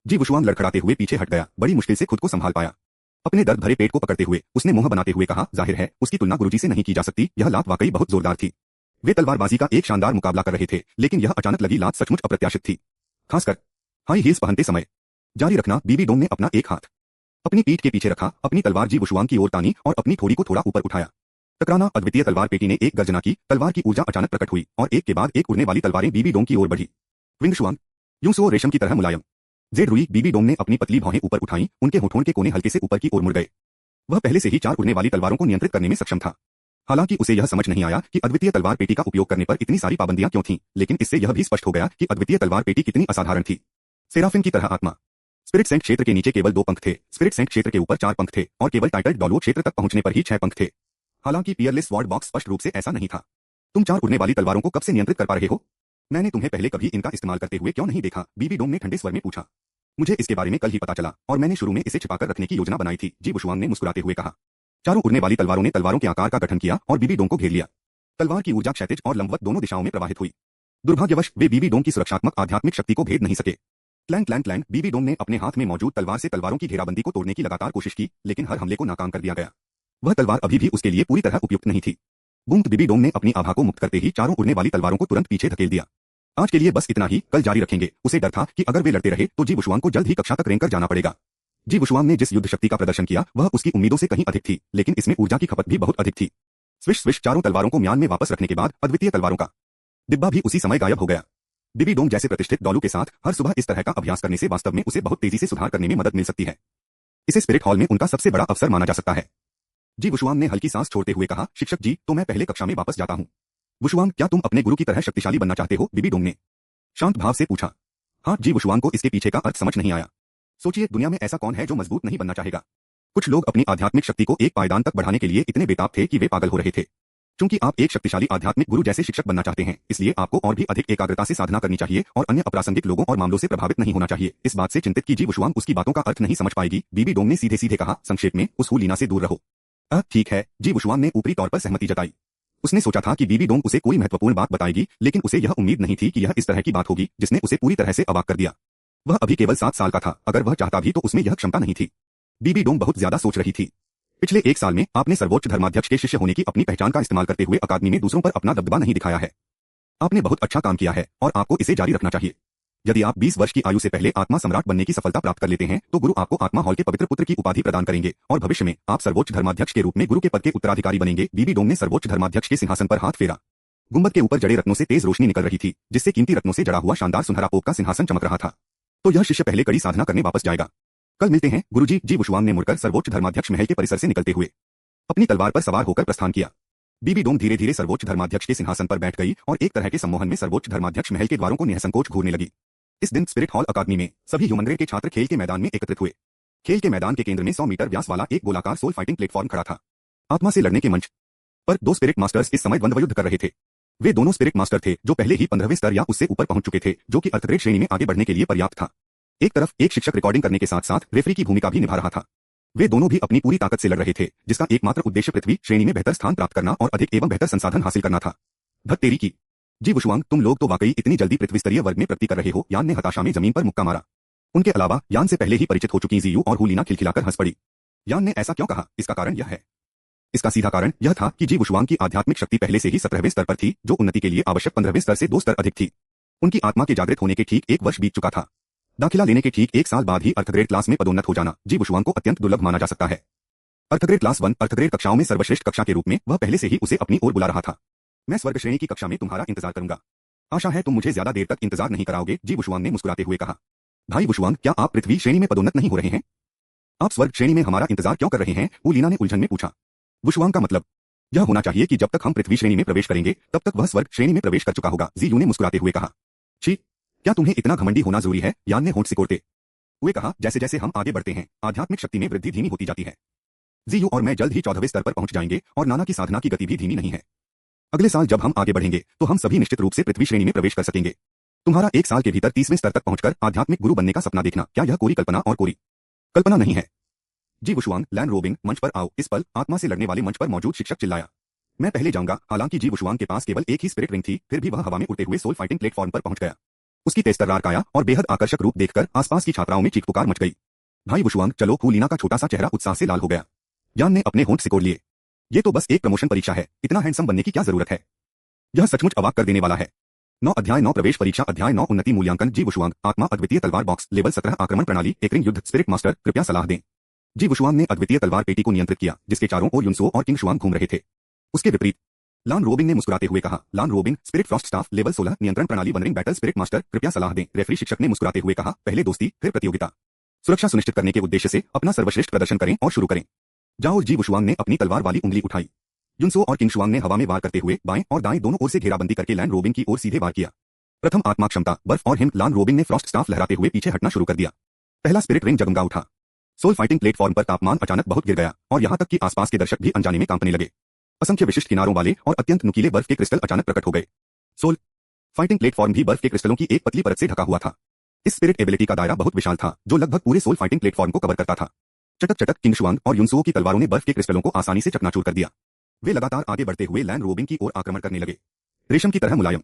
जी वुशुआंग लड़खड़ाते हुए पीछे हट गया, बड़ी मुश्किल से खुद को संभाल पाया। अपने दर्द भरे पेट को पकड़ते हुए उसने मुंह बनाते हुए कहा, जाहिर है उसकी तुलना गुरुजी से नहीं की जा सकती। यह लात वाकई बहुत जोरदार थी। वे तलवारबाजी का एक शानदार मुकाबला कर रहे थे, लेकिन यह अचानक लगी लात सचमुच अप्रत्याशित थी, खासकर हाई हील्स पहनते समय। जारी रखना। बीबी डोंग ने अपना एक हाथ अपनी पीठ के पीछे रखा, अपनी तलवार जी वुशुआंग की ओर तानी और अपनी थोड़ी को थोड़ा ऊपर उठाया। टकराना। अद्वितीय तलवार पेटी ने एक गर्जना की, तलवार की ऊर्जा अचानक प्रकट हुई और एक के बाद एक उड़ने वाली तलवारें बीबी डोंग की ओर बढ़ी। विंगशुआंग यूसुओ रेशम की तरह मुलायम। जेड रुई। बीबी डोंग ने अपनी पतली भौहें ऊपर उठाई, उनके होठों के कोने हल्के से ऊपर की ओर मुड़ गए। वह पहले से ही 4 उड़ने वाली तलवारों को नियंत्रित करने में सक्षम था। हालांकि उसे यह समझ नहीं आया कि अद्वितीय तलवार पेटी का उपयोग करने पर इतनी सारी पाबंदियां क्यों थीं, लेकिन इससे यह भी स्पष्ट हो गया कि अद्वितीय तलवार पेटी कितनी असाधारण थी। सेराफिन की तरह आत्मा। स्पिरिट सेंट क्षेत्र के नीचे केवल 2 पंख थे, स्पिरिट सेंट क्षेत्र के ऊपर 4 पंख थे और केवल टाइटल डॉलवो क्षेत्र तक पहुंचने पर ही 6 पंख थे। हालांकि पियरलेस स्वॉर्ड बॉक्स स्पष्ट रूप से ऐसा नहीं था। तुम 4 उड़ने वाली तलवारों को कब से नियंत्रित कर पा रहे हो? मैंने तुम्हें पहले कभी इनका इस्तेमाल करते हुए क्यों नहीं देखा? बीबी डोंग ने ठंडे स्वर में पूछा। मुझे इसके बारे में कल ही पता चला और मैंने शुरू में इसे छिपाकर रखने की योजना बनाई थी, जी वुशुआंग ने मुस्कुराते हुए कहा। चारों उड़ने वाली तलवारों ने तलवारों के आकार का गठन किया और बीबी डोंग को घेर लिया। तलवार की ऊर्जा क्षैतिज और लंबवत दोनों दिशाओं में प्रवाहित हुई। दुर्भाग्यवश वे बीबी डोंग की सुरक्षात्मक आध्यात्मिक शक्ति को भेद नहीं सके। Clank clank clank, Bibi Dong ने अपने हाथ में मौजूद तलवार से तलवारों की घेराबंदी को तोड़ने की लगातार कोशिश की, लेकिन हर हमले को नाकाम कर दिया गया। वह तलवार अभी भी उसके लिए पूरी तरह उपयुक्त नहीं थी। बूंद, बीबी डोंग ने अपनी आभा को मुक्त करते ही चारों उड़ने वाली तलवारों को तुरंत पीछे धकेल दिया। आज के लिए बस इतना ही, कल जारी रखेंगे। उसे डर था कि अगर वे लड़ते रहे तो जी वुशुआंग को जल्द ही कक्षा तक रेंग कर जाना पड़ेगा। जी वुशुआंग ने जिस युद्ध शक्ति का प्रदर्शन किया वह उसकी उम्मीदों से कहीं अधिक थी, लेकिन इसमें ऊर्जा की खपत भी बहुत अधिक थी। स्विश स्विश, चारों तलवारों को म्यान में वापस रखने के बाद अद्वितीय तलवारों का डिब्बा भी उसी समय गायब हो गया। बीबी डोंग जैसे प्रतिष्ठित डॉलू के साथ हर सुबह इस तरह का अभ्यास करने से वास्तव में उसे बहुत तेजी से सुधार करने में मदद मिल सकती है। इसे स्पिरिट हॉल में उनका सबसे बड़ा अवसर माना जा सकता है। जी वुशुआंग ने हल्की सांस छोड़ते हुए कहा, शिक्षक जी, तो मैं पहले कक्षा में वापस जाता हूँ। वुशुआंग, क्या तुम अपने गुरु की तरह शक्तिशाली बनना चाहते हो? बीबी डोंग ने शांत भाव से पूछा। हाँ, जी वुशुआंग को इसके पीछे का अर्थ समझ नहीं आया। सोचिए, दुनिया में ऐसा कौन है जो मजबूत नहीं बनना चाहेगा? कुछ लोग अपनी आध्यात्मिक शक्ति को एक पायदान तक बढ़ाने के लिए इतने बेताब थे कि वे पागल हो रहे थे। क्योंकि आप एक शक्तिशाली आध्यात्मिक गुरु जैसे शिक्षक बनना चाहते हैं, इसलिए आपको और भी अधिक एकाग्रता से साधना करनी चाहिए और अन्य अप्रासंगिक लोगों और मामलों से प्रभावित नहीं होना चाहिए। इस बात से चिंतित कि जी वुशुआंग उसकी बातों का अर्थ नहीं समझ पाएगी, बीबी डोंग ने सीधे सीधे कहा, संक्षेप में, उस हुलीना से दूर रहो। ठीक है, जी वुशुआंग ने ऊपरी तौर पर सहमति जताई। उसने सोचा था कि बीबी डोंग उसे कोई महत्वपूर्ण बात बताएगी, लेकिन उसे यह उम्मीद नहीं थी कि यह इस तरह की बात होगी जिसने उसे पूरी तरह से अवाक कर दिया। वह अभी केवल 7 साल का था, अगर वह चाहता भी तो उसमें यह क्षमता नहीं थी। बीबी डोंग बहुत ज्यादा सोच रही थी। पिछले 1 साल में आपने सर्वोच्च धर्माध्यक्ष के शिष्य होने की अपनी पहचान का इस्तेमाल करते हुए अकादमी में दूसरों पर अपना दबदबा नहीं दिखाया है। आपने बहुत अच्छा काम किया है और आपको इसे जारी रखना चाहिए। यदि आप 20 वर्ष की आयु से पहले आत्मा सम्राट बनने की सफलता प्राप्त कर लेते हैं तो गुरु आपको आत्मा हॉल के पवित्र पुत्र की उपाधि प्रदान करेंगे और भविष्य में आप सर्वोच्च धर्माध्यक्ष के रूप में गुरु के पद के उत्तराधिकारी बनेंगे। बीबी डोंग ने सर्वोच्च धर्माध्यक्ष के सिंहासन पर हाथ फेरा। गुंबद के ऊपर जड़े रत्नों से तेज रोशनी निकल रही थी, जिससे कीमती रत्नों से जड़ा हुआ शानदार सुनहरा पोप का सिंहासन चमक रहा था। तो यह शिष्य पहले कड़ी साधना करने वापस जाएगा। कल मिलते हैं, गुरुजी। जी वुशुआंग ने मुड़कर सर्वोच्च धर्माध्यक्ष महल के परिसर से निकलते हुए अपनी तलवार पर सवार होकर प्रस्थान किया। बीबी डोंग धीरे धीरे सर्वोच्च धर्माध्यक्ष के सिंहासन पर बैठ गई और एक तरह के सम्मोहन में सर्वोच्च धर्माध्यक्ष महल के द्वारों को निःसंकोच घूरने लगी। इस दिन स्पिरिट हॉल अकादमी में सभी ह्यूमन ग्रेड के छात्र खेल के मैदान में एकत्रित हुए। खेल के मैदान के केंद्र में 100 मीटर व्यास वाला एक गोलाकार सोल फाइटिंग प्लेटफॉर्म खड़ा था। आत्मा से लड़ने के मंच पर 2 स्पिरिट मास्टर्स इस समय द्वंद्व युद्ध कर रहे थे। वे दोनों स्पिरिट मास्टर थे जो पहले ही 15वें स्तर या उससे ऊपर पहुंच चुके थे, जो कि अर्थ ग्रेड श्रेणी में आगे बढ़ने के लिए पर्याप्त था। एक तरफ एक शिक्षक रिकॉर्डिंग करने के साथ साथ रेफरी की भूमिका भी निभा रहा था। वे दोनों भी अपनी पूरी ताकत से लड़ रहे थे, जिसका एकमात्र उद्देश्य पृथ्वी श्रेणी में बेहतर स्थान प्राप्त करना और अधिक एवं बेहतर संसाधन हासिल करना था। धत तेरी की। जी वुशुआंग, तुम लोग तो वाकई इतनी जल्दी पृथ्वी स्तरीय वर्ग में प्रगति कर रहे हो। यान ने हताशा में जमीन पर मुक्का मारा। उनके अलावा यान से पहले ही परिचित हो चुकी जीयू और हुलीना खिलखिलाकर हंस पड़ी। यान ने ऐसा क्यों कहा? इसका कारण यह है। इसका सीधा कारण यह था कि जी वुशुआंग की आध्यात्मिक शक्ति पहले से ही 17वें स्तर पर थी, जो उन्नति के लिए आवश्यक 15वें स्तर से 2 स्तर अधिक थी। उनकी आत्मा के जागृत होने के ठीक 1 वर्ष बीत चुका था। दाखिला लेने के ठीक 1 साल बाद ही अर्थग्रेड क्लास में पदोन्नत हो जाना जी वुशुआंग को अत्यंत दुर्लभ माना जा सकता है। अर्थग्रेड क्लास 1 अर्थग्रेड कक्षाओं में सर्वश्रेष्ठ कक्षा के रूप में वह पहले से ही उसे अपनी ओर बुला रहा था। मैं स्वर्ग श्रेणी की कक्षा में तुम्हारा इंतजार करूंगा। आशा है तुम मुझे ज्यादा देर तक इंतजार नहीं कराओगे, जी वुशुआंग ने मुस्कुराते हुए कहा। भाई वुशुआंग, क्या आप पृथ्वी श्रेणी में पदोन्नत नहीं हो रहे हैं? आप स्वर्ग श्रेणी में हमारा इंतजार क्यों कर रहे हैं? हुलीना ने उलझन में पूछा। वुशुआंग का मतलब यह होना चाहिए कि जब तक हम पृथ्वी श्रेणी में प्रवेश करेंगे तब तक वह स्वर्ग श्रेणी में प्रवेश कर चुका होगा, जीयू ने मुस्कुराते हुए कहा। छी, क्या तुम्हें इतना घमंडी होना जरूरी है? यान ने होंठ सिकोड़ते हुए कहा। जैसे जैसे हम आगे बढ़ते हैं आध्यात्मिक शक्ति में वृद्धि धीमी होती जाती है। जीयू और मैं जल्द ही 14वें स्तर पर पहुंच जाएंगे और नाना की साधना की गति भी धीमी नहीं है। अगले साल जब हम आगे बढ़ेंगे तो हम सभी निश्चित रूप से पृथ्वी श्रेणी में प्रवेश कर सकेंगे। तुम्हारा 1 साल के भीतर 30वें स्तर तक पहुंचकर आध्यात्मिक गुरु बनने का सपना देखना, क्या यह कोरी कल्पना और कोरी कल्पना नहीं है? जी वुशुआंग, लैंड रोबिंग मंच पर आओ। इस पल आत्मा से लड़ने वाले मंच पर मौजूद शिक्षक चिल्लाया। मैं पहले जाऊंगा। हालांकि जी वुशुआंग के पास केवल एक ही स्पिरिट रिंग थी, फिर भी वह हवा में उड़ते हुए सोल फाइटिंग प्लेटफॉर्म पर पहुंच गया। उसकी तेजतर्रार काया और बेहद आकर्षक रूप देखकर आसपास की छात्राओं में चीख पुकार मच गई। भाई वुशुआंग, चलो। हुलीना का छोटा सा चेहरा उत्साह से लाल हो गया। यान ने अपने होंठ सिकोड़ लिए। ये तो बस एक प्रमोशन परीक्षा है, इतना हैंडसम बनने की क्या जरूरत है? यह सचमुच अवाक कर देने वाला है। 9 अध्याय 9 प्रवेश परीक्षा अध्याय 9 उन्नति मूल्यांकन। जी वुशुआंग, आत्मा अद्वितीय तलवार बॉक्स लेवल 17 आक्रमण प्रणाली एक रिंग युद्ध स्पिरिट मास्टर, कृपया सलाह दें। जी वुशुआंग ने अद्वितीय तलवार पेटी को नियंत्रित किया, जिसके चारों ओर युनसो और किंग शुआंग घूम रहे थे। उसके विपरीत लान रोबिंग ने मुस्कुराते हुए कहा। लान रोबिंग, स्पिरिट फ्रॉस्ट स्टाफ लेवल 16 नियंत्रण प्रणाली वनरिंग बैटल स्पिरिट मास्टर, कृपया सलाह दें। रेफरी शिक्षक ने मुस्कुराते हुए कहा। पहले दोस्ती फिर प्रतियोगिता। सुरक्षा सुनिश्चित करने के उद्देश्य से अपना सर्वश्रेष्ठ प्रदर्शन करें और शुरू करें। जाओ। जी वुशुआंग ने अपनी तलवार वाली उंगली उठाई। युनसो और किंग शुआंग ने हवा में वार करते हुए बाएं और दाएं दोनों ओर से घेराबंदी करके लैंड रोबिंग की ओर सीधे वार किया। प्रथम आत्मा क्षमता बर्फ और हिम। लान रोबिंग ने फ्रॉस्ट स्टाफ लहराते हुए पीछे हटना शुरू कर दिया। पहला स्पिरिट रिंग जगमगा उठा। सोल फाइटिंग प्लेटफॉर्म पर तापमान अचानक बहुत गिर गया और यहां तक कि आसपास के दर्शक भी अनजाने में कांपने लगे। असंख्य विशिष्ट किनारों वाले और अत्यंत नुकीले बर्फ के क्रिस्टल अचानक प्रकट हो गए। सोल फाइटिंग प्लेटफॉर्म भी बर्फ के क्रिस्टलों की एक पतली परत से ढका हुआ था। इस स्पिरिट एबिलिटी का दायरा बहुत विशाल था, जो लगभग पूरे सोल फाइटिंग प्लेटफॉर्म को कवर करता था। चटक चटक किंग शुआंग और युनसुओ की तलवारों ने बर्फ के क्रिस्टलों को आसानी से चकनाचूर कर दिया। वे लगातार आगे बढ़ते हुए लैंड रोबिंग की ओर आक्रमण करने लगे। रेशम की तरह मुलायम,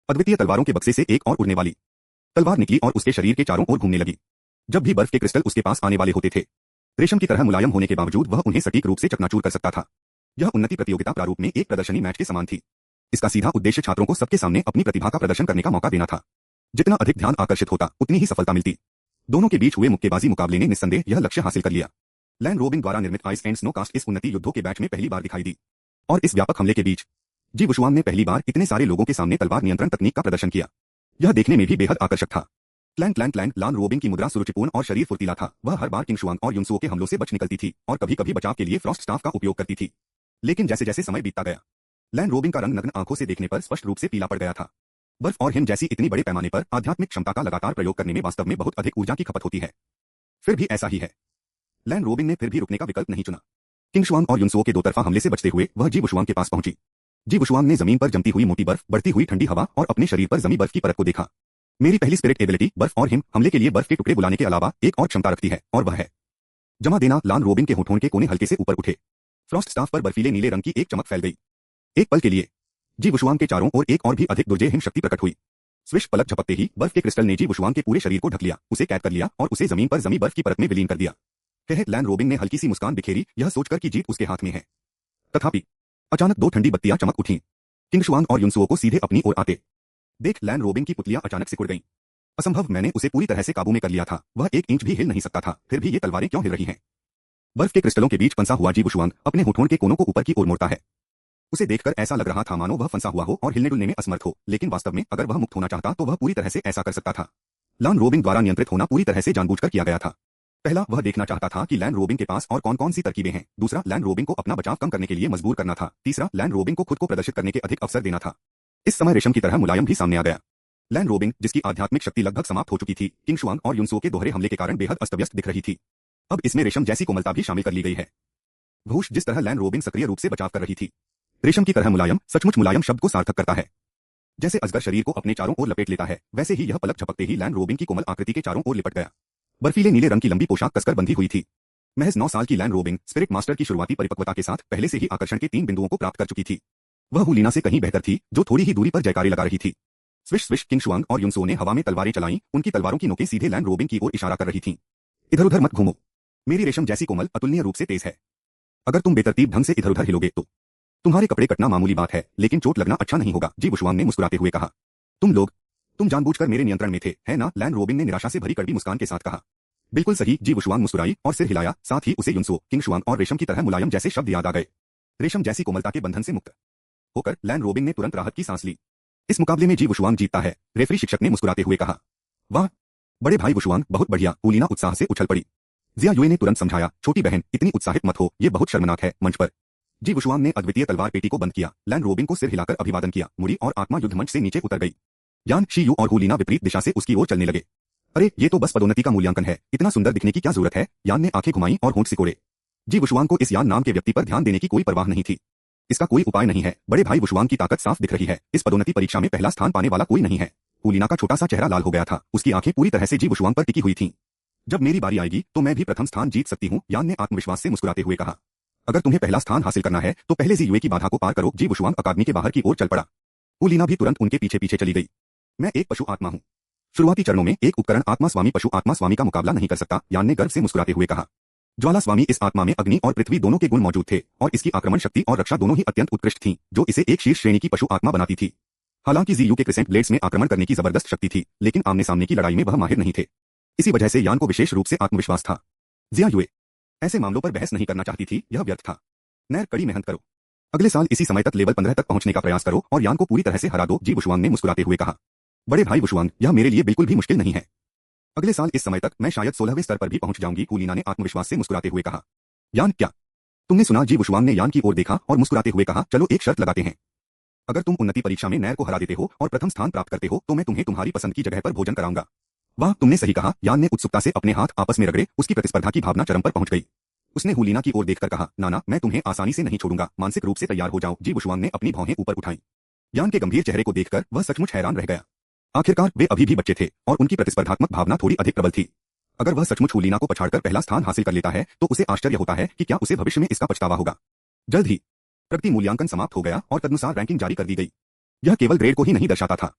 अद्वितीय तलवारों के बक्से से एक और उड़ने वाली तलवार निकली और उसके शरीर के चारों ओर घूमने लगी। जब भी बर्फ के क्रिस्टल उसके पास आने वाले होते थे, रेशम की तरह मुलायम होने के बावजूद वह उन्हें सटीक रूप से चकनाचूर कर सकता था। यह उन्नति प्रतियोगिता प्रारूप में एक प्रदर्शनी मैच के समान थी। इसका सीधा उद्देश्य छात्रों को सबके सामने अपनी प्रतिभा का प्रदर्शन करने का मौका देना था। जितना अधिक ध्यान आकर्षित होता, उतनी ही सफलता मिलती। दोनों के बीच हुए मुक्केबाजी मुकाबले ने निस्संदेह यह लक्ष्य हासिल कर लिया। लैंड रोबिंग द्वारा निर्मित आइस एंड स्नो कास्ट इस उन्नति युद्धों के बैच में पहली बार दिखाई दी। और इस व्यापक हमले के बीच जी वुशुआंग ने पहली बार इतने सारे लोगों के सामने तलवार नियंत्रण तकनीक का प्रदर्शन किया। यह देखने में भी बेहद आकर्षक था। Clank clank clank, land robin की मुद्रा सुरुचिपूर्ण और शरीर फुर्तीला था। वह हर बार किंग शुआंग और युनसुओ के हमलों से बच निकलती थी और कभी-कभी बचाव के लिए फ्रॉस्ट स्टाफ का उपयोग करती थी। लेकिन जैसे जैसे समय बीतता गया, लैंड रोबिंग का रंग नग्न आंखों से देखने पर स्पष्ट रूप से पीला पड़ गया था। बर्फ और हिम जैसी इतनी बड़े पैमाने पर आध्यात्मिक क्षमता का लगातार प्रयोग करने में वास्तव में बहुत अधिक ऊर्जा की खपत होती है। फिर भी ऐसा ही है। लैंड रोबिंग ने फिर भी रुकने का विकल्प नहीं चुना। किंग शुआंग और युनसुओ के दो तरफा हमले से बचते हुए वह जी वुशुआंग के पास पहुंची। जी वुशुआंग ने जमीन पर जमती हुई मोटी बर्फ, बढ़ती हुई ठंडी हवा और अपने शरीर पर जमी बर्फ की परत को देखा। मेरी पहली स्पिरिट एबिलिटी बर्फ और हिम हमले के लिए बर्फ के टुकड़े बुलाने के अलावा एक और क्षमता रखती है, और वह है जमा देना। लैंड रोबिंग के होठों के कोने हल्के से ऊपर उठे। फ्रॉस्ट स्टाफ पर बर्फीले नीले रंग की एक चमक फैल गई। एक पल के लिए जी वुशुआंग के चारों ओर एक और भी अधिक दुर्जय हिम शक्ति प्रकट हुई। स्विश, पलक झपकते ही बर्फ के क्रिस्टल ने जी वुशुआंग के पूरे शरीर को ढक लिया, उसे कैद कर लिया और उसे जमीन पर जमी बर्फ की परत में विलीन कर दिया। लैंड रोबिंग ने हल्की सी मुस्कान बिखेरी, यह सोचकर कि जीत उसके हाथ में है। तथापि अचानक दो ठंडी बत्तियां चमक उठीं। किंग शुआंग और युनसुओ को सीधे अपनी ओर आते देख लैंड रोबिंग की पुतलियां अचानक सिकुड़ गईं। असंभव, मैंने उसे पूरी तरह से काबू में कर लिया था। वह एक इंच भी हिल नहीं सकता था। फिर भी ये तलवारें क्यों हिल रही हैं? बर्फ के क्रिस्टलों के बीच फंसा हुआ जी वुशुआंग अपने होठों के कोनों को ऊपर की ओर मोड़ता है। उसे देखकर ऐसा लग रहा था मानो वह फंसा हुआ हो और हिलने डुलने में असमर्थ हो, लेकिन वास्तव में अगर वह मुक्त होना चाहता तो वह पूरी तरह से ऐसा कर सकता था। लैंड रोबिंग द्वारा नियंत्रित होना पूरी तरह से जानबूझकर किया गया था। पहला, वह देखना चाहता था कि लैंड रोबिंग के पास और कौन-कौन सी तरकीबें हैं। दूसरा, लैंड रोबिंग को अपना बचाव कम करने के लिए मजबूर करना था। तीसरा, लैंड रोबिंग को खुद को प्रदर्शित करने के अधिक अवसर देना था। इस समय रेशम की तरह मुलायम भी सामने आ गया। लैंड रोबिंग, जिसकी आध्यात्मिक शक्ति लगभग समाप्त हो चुकी थी, किंग शुआंग और युनसुओ के दोहरे हमले के कारण बेहद अस्त-व्यस्त दिख रही थी। अब इसमें रेशम जैसी कोमलता भी शामिल कर ली गई है। भूष, जिस तरह लैंड रोबिंग सक्रिय रूप से बचाव कर रही थी, रेशम की तरह मुलायम, सचमुच मुलायम शब्द को सार्थक करता है। जैसे अजगर शरीर को अपने चारों ओर लपेट लेता है, वैसे ही यह पलक झपकते ही लैंड रोबिंग की कोमल आकृति के चारों ओर लिपट गया। बर्फीले नीले रंग की लंबी पोशाक कसकर बंधी हुई थी। महज 9 साल की लैंड रोबिंग स्पिरिट मास्टर की शुरुआती परिपक्वता के साथ पहले से ही आकर्षण के 3 बिंदुओं को प्राप्त कर चुकी थी। वह हुलीना से कहीं बेहतर थी, जो थोड़ी ही दूरी पर जयकारे लगा रही थी। स्विश स्विश, किंग शुआंग और युनसुओ ने हवा में तलवारें चलाईं, उनकी तलवारों की नोकें सीधे लैंड रोबिंग की ओर इशारा कर रही थीं। इधर-उधर मत घूमो, मेरी रेशम जैसी कोमल अतुलनीय रूप से तेज है। अगर तुम बेतरतीब ढंग से इधर-उधर हिलोगे तो तुम्हारे कपड़े कटना मामूली बात है, लेकिन चोट लगना अच्छा नहीं होगा, जी वुशुआंग ने मुस्कुराते हुए कहा। तुम जानबूझकर मेरे नियंत्रण में थे, है ना? लैंड रोबिंग ने निराशा से भरी कड़वी मुस्कान के साथ कहा। बिल्कुल सही, जी वुशुआंग मुस्कुराई और सिर हिलाया, साथ ही उसे युनसुओ, किंग शुआंग और रेशम की तरह मुलायम जैसे शब्द याद आ गए। रेशम जैसी कोमलता के बंधन से मुक्त होकर लैंड रोबिंग ने तुरंत राहत की सांस ली। इस मुकाबले में जी वुशुआंग जीतता है, रेफरी शिक्षक ने मुस्कुराते हुए कहा। वाह, बड़े भाई वुशुआंग, बहुत बढ़िया। हुलीना उत्साह से उछल पड़ी। जिया युए ने तुरंत समझाया, छोटी बहन, इतनी उत्साहित मत हो, ये बहुत शर्मनाक है। मंच पर जी वुशुआंग ने अद्वितीय तलवार पेटी को बंद किया, लैंड रोबिंग को सिर हिलाकर अभिवादन किया, मुड़ी और आत्मा युद्ध मंच से नीचे उतर गई। यान, शी यू और हुलीना विपरीत दिशा से उसकी ओर चलने लगे। अरे, ये तो बस पदोन्नति का मूल्यांकन है, इतना सुंदर दिखने की क्या जरूरत है? यान ने आंखें घुमाई और होंठ सिकोड़े। जी वुशुआंग को इस यान नाम के व्यक्ति पर ध्यान देने की कोई परवाह नहीं थी। इसका कोई उपाय नहीं है। बड़े भाई वुशुआंग की ताकत साफ दिख रही है। इस पदोन्नति परीक्षा में पहला स्थान पाने वाला कोई नहीं है। हुलीना का छोटा सा चेहरा लाल हो गया था, उसकी आंखें पूरी तरह से जी वुशुआंग पर टिकी हुई थीं। जब मेरी बारी आएगी तो मैं भी प्रथम स्थान जीत सकती हूँ, यान ने आत्मविश्वास से मुस्कुराते हुए कहा। अगर तुम्हें पहला स्थान हासिल करना है तो पहले जी युए की बाधा को पार करो। जी वुशुआंग अकादमी के बाहर की ओर चल पड़ा। हुलीना भी तुरंत उनके पीछे पीछे चली गई। मैं एक पशु आत्मा हूँ। शुरुआती चरणों में एक उपकरण आत्मा स्वामी पशु आत्मा स्वामी का मुकाबला नहीं कर सकता, यान ने गर्व से मुस्कुराते हुए कहा। ज्वाला स्वामी, इस आत्मा में अग्नि और पृथ्वी दोनों के गुण मौजूद थे और इसकी आक्रमण शक्ति और रक्षा दोनों ही अत्यंत उत्कृष्ट थीं, जो इसे एक शीर्ष श्रेणी की पशु आत्मा बनाती थी। हालांकि जी यू के क्रिसेंट ब्लेड्स में आक्रमण करने की जबरदस्त शक्ति थी, लेकिन आमने सामने की लड़ाई में वह माहिर नहीं थे। इसी वजह से यान को विशेष रूप से आत्मविश्वास था। जिया युए ऐसे मामलों पर बहस नहीं करना चाहती थी, यह व्यर्थ था। नैर, कड़ी मेहनत करो। अगले साल इसी समय तक लेवल 15 तक पहुंचने का प्रयास करो और यान को पूरी तरह से हरा दो, जी वुशुआंग ने मुस्कुराते हुए कहा। बड़े भाई वुशुआंग, यह मेरे लिए बिल्कुल भी मुश्किल नहीं है। अगले साल इस समय तक मैं शायद 16वें स्तर पर भी पहुंच जाऊंगी, हुलीना ने आत्मविश्वास से मुस्कुराते हुए कहा। यान, क्या तुमने सुना? जी वुशुआंग ने यान की ओर देखा और मुस्कुराते हुए कहा। चलो एक शर्त लगाते हैं। अगर तुम उन्नति परीक्षा में नैर को हरा देते हो और प्रथम स्थान प्राप्त करते हो तो मैं तुम्हें तुम्हारी पसंद की जगह पर भोजन कराऊंगा। वाह, तुमने सही कहा, यान ने उत्सुकता से अपने हाथ आपस में रगड़े। उसकी प्रतिस्पर्धा की भावना चरम पर पहुंच गई। उसने हुलीना की ओर देखकर कहा, नाना, मैं तुम्हें आसानी से नहीं छोड़ूंगा, मानसिक रूप से तैयार हो जाओ। जी वुशुआंग ने अपनी भौहें ऊपर उठाई। यान के गंभीर चेहरे को देखकर वह सचमुच हैरान रह गया। आखिरकार वे अभी भी बच्चे थे और उनकी प्रतिस्पर्धात्मक भावना थोड़ी अधिक प्रबल थी। अगर वह सचमुच हुलीना को पछाड़कर पहला स्थान हासिल कर लेता है तो उसे आश्चर्य होता है कि क्या उसे भविष्य में इसका पछतावा होगा। जल्द ही प्रगति मूल्यांकन समाप्त हो गया और तदनुसार रैंकिंग जारी कर दी गई। यह केवल ग्रेड को ही नहीं दर्शाता था,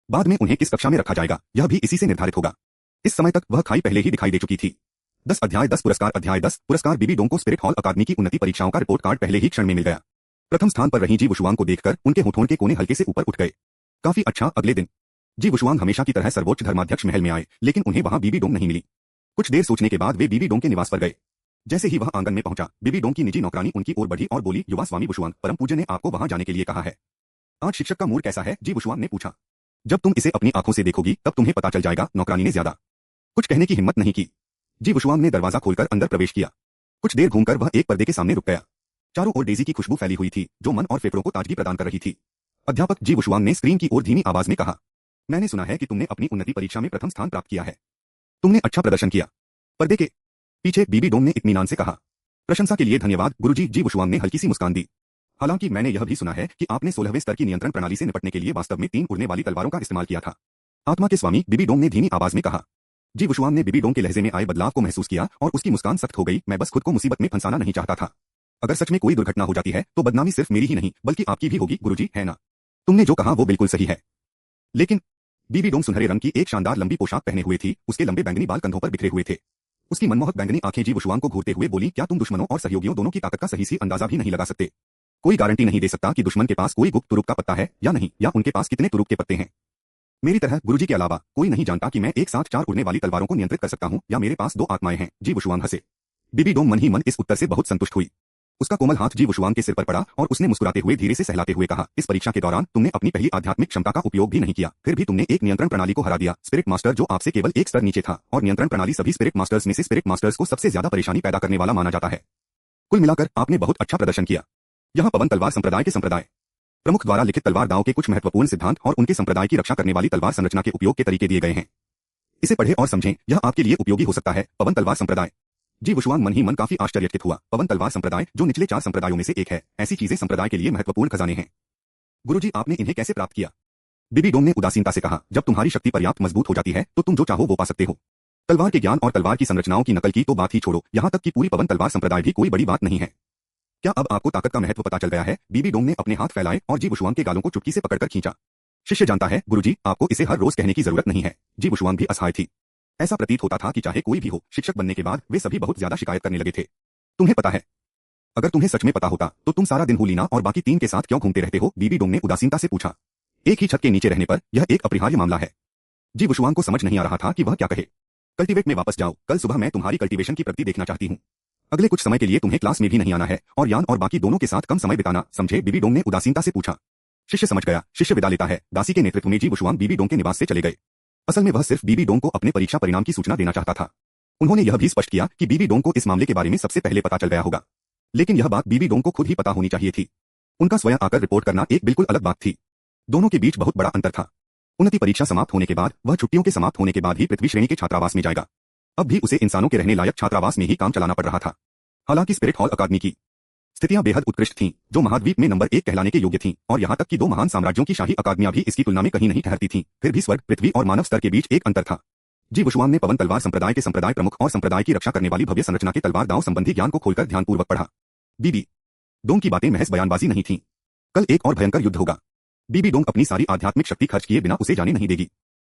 बाद में उन्हें किस कक्षा में रखा जाएगा यह भी इसी से निर्धारित होगा। इस समय तक वह खाई पहले ही दिखाई दे चुकी थी। 10 अध्याय 10 पुरस्कार अध्याय 10 पुरस्कार बीबी डोंग को स्पिरिट हॉल अकादमी की उन्नति परीक्षाओं का रिपोर्ट कार्ड पहले ही क्षण में मिल गया। प्रथम स्थान पर रही जी वुशुआंग को देखकर उनके होठों के कोने हल्के से ऊपर उठ गए। काफी अच्छा। अगले दिन जी वुशुआंग हमेशा की तरह सर्वोच्च धर्माध्यक्ष महल में आए, लेकिन उन्हें वहां बीबी डोंग नहीं मिली। कुछ देर सोचने के बाद वे बीबी डोंग के निवास पर गए। जैसे ही वह आंगन में पहुंचा, बीबी डोंग की निजी नौकरानी उनकी ओर बढ़ी और बोली, युवा स्वामी वुशुआंग, परम पूज्य ने आपको वहां जाने के लिए कहा है। आज शिक्षक का मूड कैसा है? जी वुशुआंग ने पूछा। जब तुम इसे अपनी आंखों से देखोगी तब तुम्हें पता चल जाएगा। नौकरानी ने ज्यादा कुछ कहने की हिम्मत नहीं की। जी वुशुआंग ने दरवाजा खोलकर अंदर प्रवेश किया। कुछ देर घूमकर वह एक पर्दे के सामने रुक गया। चारों ओर डेजी की खुशबू फैली हुई थी जो मन और फेफड़ों को ताजगी प्रदान कर रही थी। अध्यापक जी वुशुआंग ने स्क्रीन की ओर धीमी आवाज में कहा, मैंने सुना है कि तुमने अपनी उन्नति परीक्षा में प्रथम स्थान प्राप्त किया है। तुमने अच्छा प्रदर्शन किया। पर्दे के पीछे बीबी डोंग ने इत्मीनान से कहा, प्रशंसा के लिए धन्यवाद गुरुजी। जी वुशुआंग ने हल्की सी मुस्कान दी। हालांकि मैंने यह भी सुना है कि आपने 16वें स्तर की नियंत्रण प्रणाली से निपटने के लिए वास्तव में 3 उड़ने वाली तलवारों का इस्तेमाल किया था। आत्मा के स्वामी, बीबी डोंग ने धीमी आवाज में कहा। जी वुशुआंग ने बीबी डोंग के लहजे में आए बदलाव को महसूस किया और उसकी मुस्कान सख्त हो गई। मैं बस खुद को मुसीबत में फंसाना नहीं चाहता था। अगर सच में कोई दुर्घटना हो जाती है तो बदनामी सिर्फ मेरी ही नहीं बल्कि आपकी भी होगी गुरुजी, है ना? तुमने जो कहा वो बिल्कुल सही है। लेकिन बीबी डोंग सुनहरे रंग की एक शानदार लंबी पोशाक पहने हुए थी। उसके लंबे बैंगनी बाल कंधों पर बिखरे हुए थे। उसकी मनमोहक बैंगनी आंखें जी वुशुआंग को घूरते हुए बोली, क्या तुम दुश्मनों और सहयोगियों दोनों की ताकत का सही से अंदाजा भी नहीं लगा सकते? कोई गारंटी नहीं दे सकता कि दुश्मन के पास कोई गुप्त तुरुप का पत्ता है या नहीं, या उनके पास कितने तुरुप के पत्ते हैं। मेरी तरह गुरुजी के अलावा कोई नहीं जानता कि मैं एक साथ 4 उड़ने वाली तलवारों को नियंत्रित कर सकता हूं या मेरे पास 2 आत्माएं हैं। जी वुशुआंग हंसे। बीबी डोंग मन ही मन इस उत्तर से बहुत संतुष्ट हुई। उसका कोमल हाथ जी वुशुआंग के सिर पर पड़ा और उसने मुस्कुराते हुए धीरे से सहलाते हुए कहा, इस परीक्षा के दौरान तुमने अपनी पहली आध्यात्मिक क्षमता का उपयोग भी नहीं किया, फिर भी तुमने एक नियंत्रण प्रणाली को हरा दिया। स्पिरिट मास्टर जो आपसे केवल एक स्तर नीचे था, और नियंत्रण प्रणाली सभी स्पिरिट मास्टर्स में से स्पिरिट मास्टर्स को सबसे ज्यादा परेशानी पैदा करने वाला माना जाता है। कुल मिलाकर आपने बहुत अच्छा प्रदर्शन किया। यहाँ पवन तलवार संप्रदाय के संप्रदाय प्रमुख द्वारा लिखित तलवार दांव के कुछ महत्वपूर्ण सिद्धांत और उनके संप्रदाय की रक्षा करने वाली तलवार संरचना के उपयोग के तरीके दिए गए हैं। इसे पढ़ें और समझें, यह आपके लिए उपयोगी हो सकता है। पवन तलवार संप्रदाय। जी वुशुआंग मन ही मन काफी आश्चर्यचकित हुआ। पवन तलवार संप्रदाय जो निचले 4 संप्रदायों में से एक है, ऐसी चीजें संप्रदाय के लिए महत्वपूर्ण खजाने हैं। गुरुजी, आपने इन्हें कैसे प्राप्त किया? बीबी डोंग ने उदासीनता से कहा, जब तुम्हारी शक्ति पर्याप्त मजबूत हो जाती है तो तुम जो चाहो वो पा सकते हो। तलवार के ज्ञान और तलवार की संरचनाओं की नकल की तो बात ही छोड़ो, यहाँ तक कि पूरी पवन तलवार संप्रदाय भी कोई बड़ी बात नहीं है। क्या अब आपको ताकत का महत्व पता चल गया है? बीबी डोंग ने अपने हाथ फैलाए और जी वुशुआंग के गालों को चुटकी से पकड़कर खींचा। शिष्य जानता है गुरुजी, आपको इसे हर रोज कहने की जरूरत नहीं है। जी वुशुआंग भी असहाय थी। ऐसा प्रतीत होता था कि चाहे कोई भी हो, शिक्षक बनने के बाद वे सभी बहुत ज्यादा शिकायत करने लगे थे। तुम्हें पता है, अगर तुम्हें सच में पता होता तो तुम सारा दिन हुलीना और बाकी 3 के साथ क्यों घूमते रहते हो? बीबी डोंग ने उदासीनता से पूछा। एक ही छत के नीचे रहने पर यह एक अपरिहार्य मामला है। जी वुशुआंग को समझ नहीं आ रहा था कि वह क्या कहे। कल्टीवेट में वापस जाओ, कल सुबह मैं तुम्हारी कल्टीवेशन की प्रगति देखना चाहती हूँ। अगले कुछ समय के लिए तुम्हें क्लास में भी नहीं आना है और यान और बाकी दोनों के साथ कम समय बिताना, समझे? बीबी डोंग ने उदासीनता से पूछा। शिष्य समझ गया। शिष्य विदा लेता है। दासी के नेतृत्व में जी वुशुआंग बीबी डोंग के निवास से चले गए। असल में वह सिर्फ बीबी डोंग को अपने परीक्षा परिणाम की सूचना देना चाहता था। उन्होंने यह भी स्पष्ट किया कि बीबी डोंग को इस मामले के बारे में सबसे पहले पता चल गया होगा, लेकिन यह बात बीबी डोंग को खुद ही पता होनी चाहिए थी। उनका स्वयं आकर रिपोर्ट करना एक बिल्कुल अलग बात थी। दोनों के बीच बहुत बड़ा अंतर था। उन्नति परीक्षा समाप्त होने के बाद वह छुट्टियों के समाप्त होने के बाद ही पृथ्वी श्रेणी के छात्रावास में जाएगा। अब भी उसे इंसानों के रहने लायक छात्रावास में ही काम चलाना पड़ रहा था। हालांकि स्पिरिट हॉल अकादमी की स्थितियां बेहद उत्कृष्ट थीं, जो महाद्वीप में नंबर 1 कहलाने के योग्य थीं, और यहाँ तक कि 2 महान साम्राज्यों की शाही अकादमियां भी इसकी तुलना में कहीं नहीं ठहरती थीं। फिर भी स्वर्ग, पृथ्वी और मानव स्तर के बीच एक अंतर था। जी वुशुआंग ने पवन तलवार संप्रदाय के संप्रदाय प्रमुख और संप्रदाय की रक्षा करने वाली भव्य संरचना के तलवार दांव संबंधी ज्ञान को खोलकर ध्यानपूर्वक पढ़ा। बीबी डोंग की बातें महज बयानबाजी नहीं थीं। कल एक और भयंकर युद्ध होगा। बीबी डोंग अपनी सारी आध्यात्मिक शक्ति खर्च किए बिना उसे जाने नहीं देगी।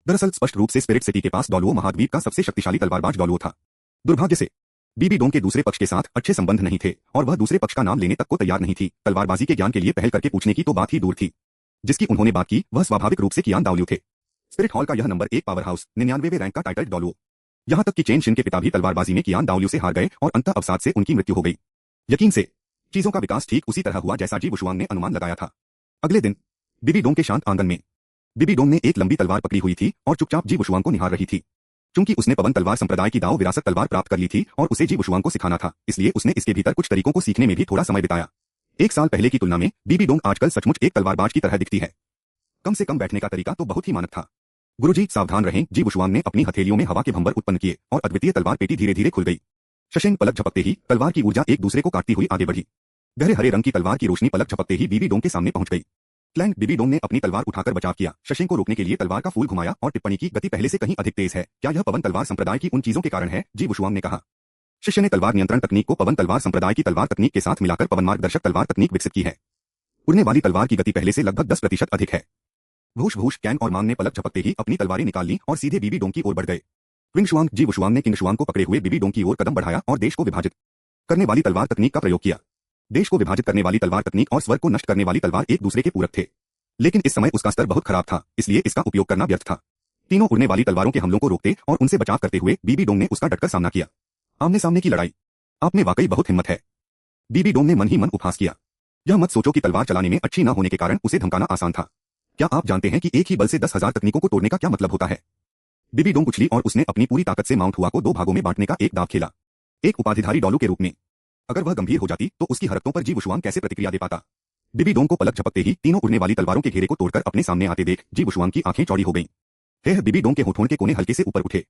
दरअसल स्पष्ट रूप से स्पिरिट सिटी के पास डॉलुओ महाद्वीप का सबसे शक्तिशाली तलवारबाज डॉलुओ था। दुर्भाग्य से बीबी डोंग के दूसरे पक्ष के साथ अच्छे संबंध नहीं थे और वह दूसरे पक्ष का नाम लेने तक को तैयार नहीं थी। तलवारबाजी के ज्ञान के लिए पहल करके पूछने की तो बात ही दूर थी। जिसकी उन्होंने बात की वह स्वाभाविक रूप से कियान दाओलियो थे। स्पिरिट हॉल का यह नंबर 1 पावर हाउस, 99वें रैंक का टाइटल डॉलुओ। यहाँ तक कि चेन शिन के पिता भी तलवारबाजी में कियान दाओलियो से हार गए और अंततः अवसाद से उनकी मृत्यु हो गई। यकीन से चीजों का विकास ठीक उसी तरह हुआ जैसा जी वुशुआंग ने अनुमान लगाया था। अगले दिन बीबी डोंग के शांत आंगन में बीबी डोंग ने एक लंबी तलवार पकड़ी हुई थी और चुपचाप जी वुशुआंग को निहार रही थी। चूंकि उसने पवन तलवार संप्रदाय की दाव विरासत तलवार प्राप्त कर ली थी और उसे जी वुशुआंग को सिखाना था, इसलिए उसने इसके भीतर कुछ तरीकों को सीखने में भी थोड़ा समय बिताया। 1 साल पहले की तुलना में बीबी डोंग आजकल सचमुच एक तलवारबाज की तरह दिखती है। कम से कम बैठने का तरीका तो बहुत ही मानक था। गुरुजी सावधान रहें। जी वुशुआंग ने अपनी हथेलियों में हवा के भंवर उत्पन्न किए और अद्वितीय तलवार पेटी धीरे धीरे खुल गई। शशेंग पलक झपकते ही तलवार की ऊर्जा एक दूसरे को काटती हुई आगे बढ़ी। गहरे हरे रंग की तलवार की रोशनी पलक झपकते ही बीबी डोंग के सामने पहुंच गई। क्लैंक बीबी डोंग ने अपनी तलवार उठाकर बचाव किया। शशेंग को रोकने के लिए तलवार का फूल घुमाया और टिप्पणी की, गति पहले से कहीं अधिक तेज है। क्या यह पवन तलवार संप्रदाय की उन चीजों के कारण है? जी वुशुआंग ने कहा। शिष्य ने तलवार नियंत्रण तकनीक को पवन तलवार संप्रदाय की तलवार तकनीक के साथ मिलाकर पवन मार्गदर्शक तलवार तकनीक विकसित की है। उड़ने वाली तलवार की गति पहले से लगभग 10% अधिक है। भूष भूष कैन और मांग ने पलक झपकते ही अपनी तलवारें निकाल ली और सीधे बीबी डोंग की ओर बढ़ गए। क्विंग शुआंग जी वुशुआंग ने किंग शुआंग को पकड़े हुए बीबी डोंग की ओर कदम बढ़ाया और देश को विभाजित करने वाली तलवार तकनीक का प्रयोग किया। देश को विभाजित करने वाली तलवार तकनीक और स्वर्ग को नष्ट करने वाली तलवार एक दूसरे के पूरक थे, लेकिन इस समय उसका स्तर बहुत खराब था, इसलिए इसका उपयोग करना व्यर्थ था। तीनों उड़ने वाली तलवारों के हमलों को रोकते और उनसे बचाव करते हुए बीबी डोंग ने उसका डटकर सामना किया। आमने सामने की लड़ाई, आप में वाकई बहुत हिम्मत है। बीबी डोंग ने मन ही मन उपहास किया। यह मत सोचो कि तलवार चलाने में अच्छी न होने के कारण उसे धमकाना आसान था। क्या आप जानते हैं कि एक ही बल से 10,000 तकनीकों को तोड़ने का क्या मतलब होता है? बीबी डोंग उछली और उसने अपनी पूरी ताकत से माउंट हुआ को 2 भागों में बांटने का एक दांव खेला, एक उपाधिधारी डॉलू के रूप में। अगर वह गंभीर हो जाती तो उसकी हरकतों पर जी वुशुआंग कैसे प्रतिक्रिया दे पाता? बीबी डोंग को पलक झपकते ही तीनों उड़ने वाली तलवारों के घेरे को तोड़कर अपने सामने आते देख जी वुशुआंग की आंखें चौड़ी हो गईं। हे बीबी डोंग के होठों के कोने हल्के से ऊपर उठे।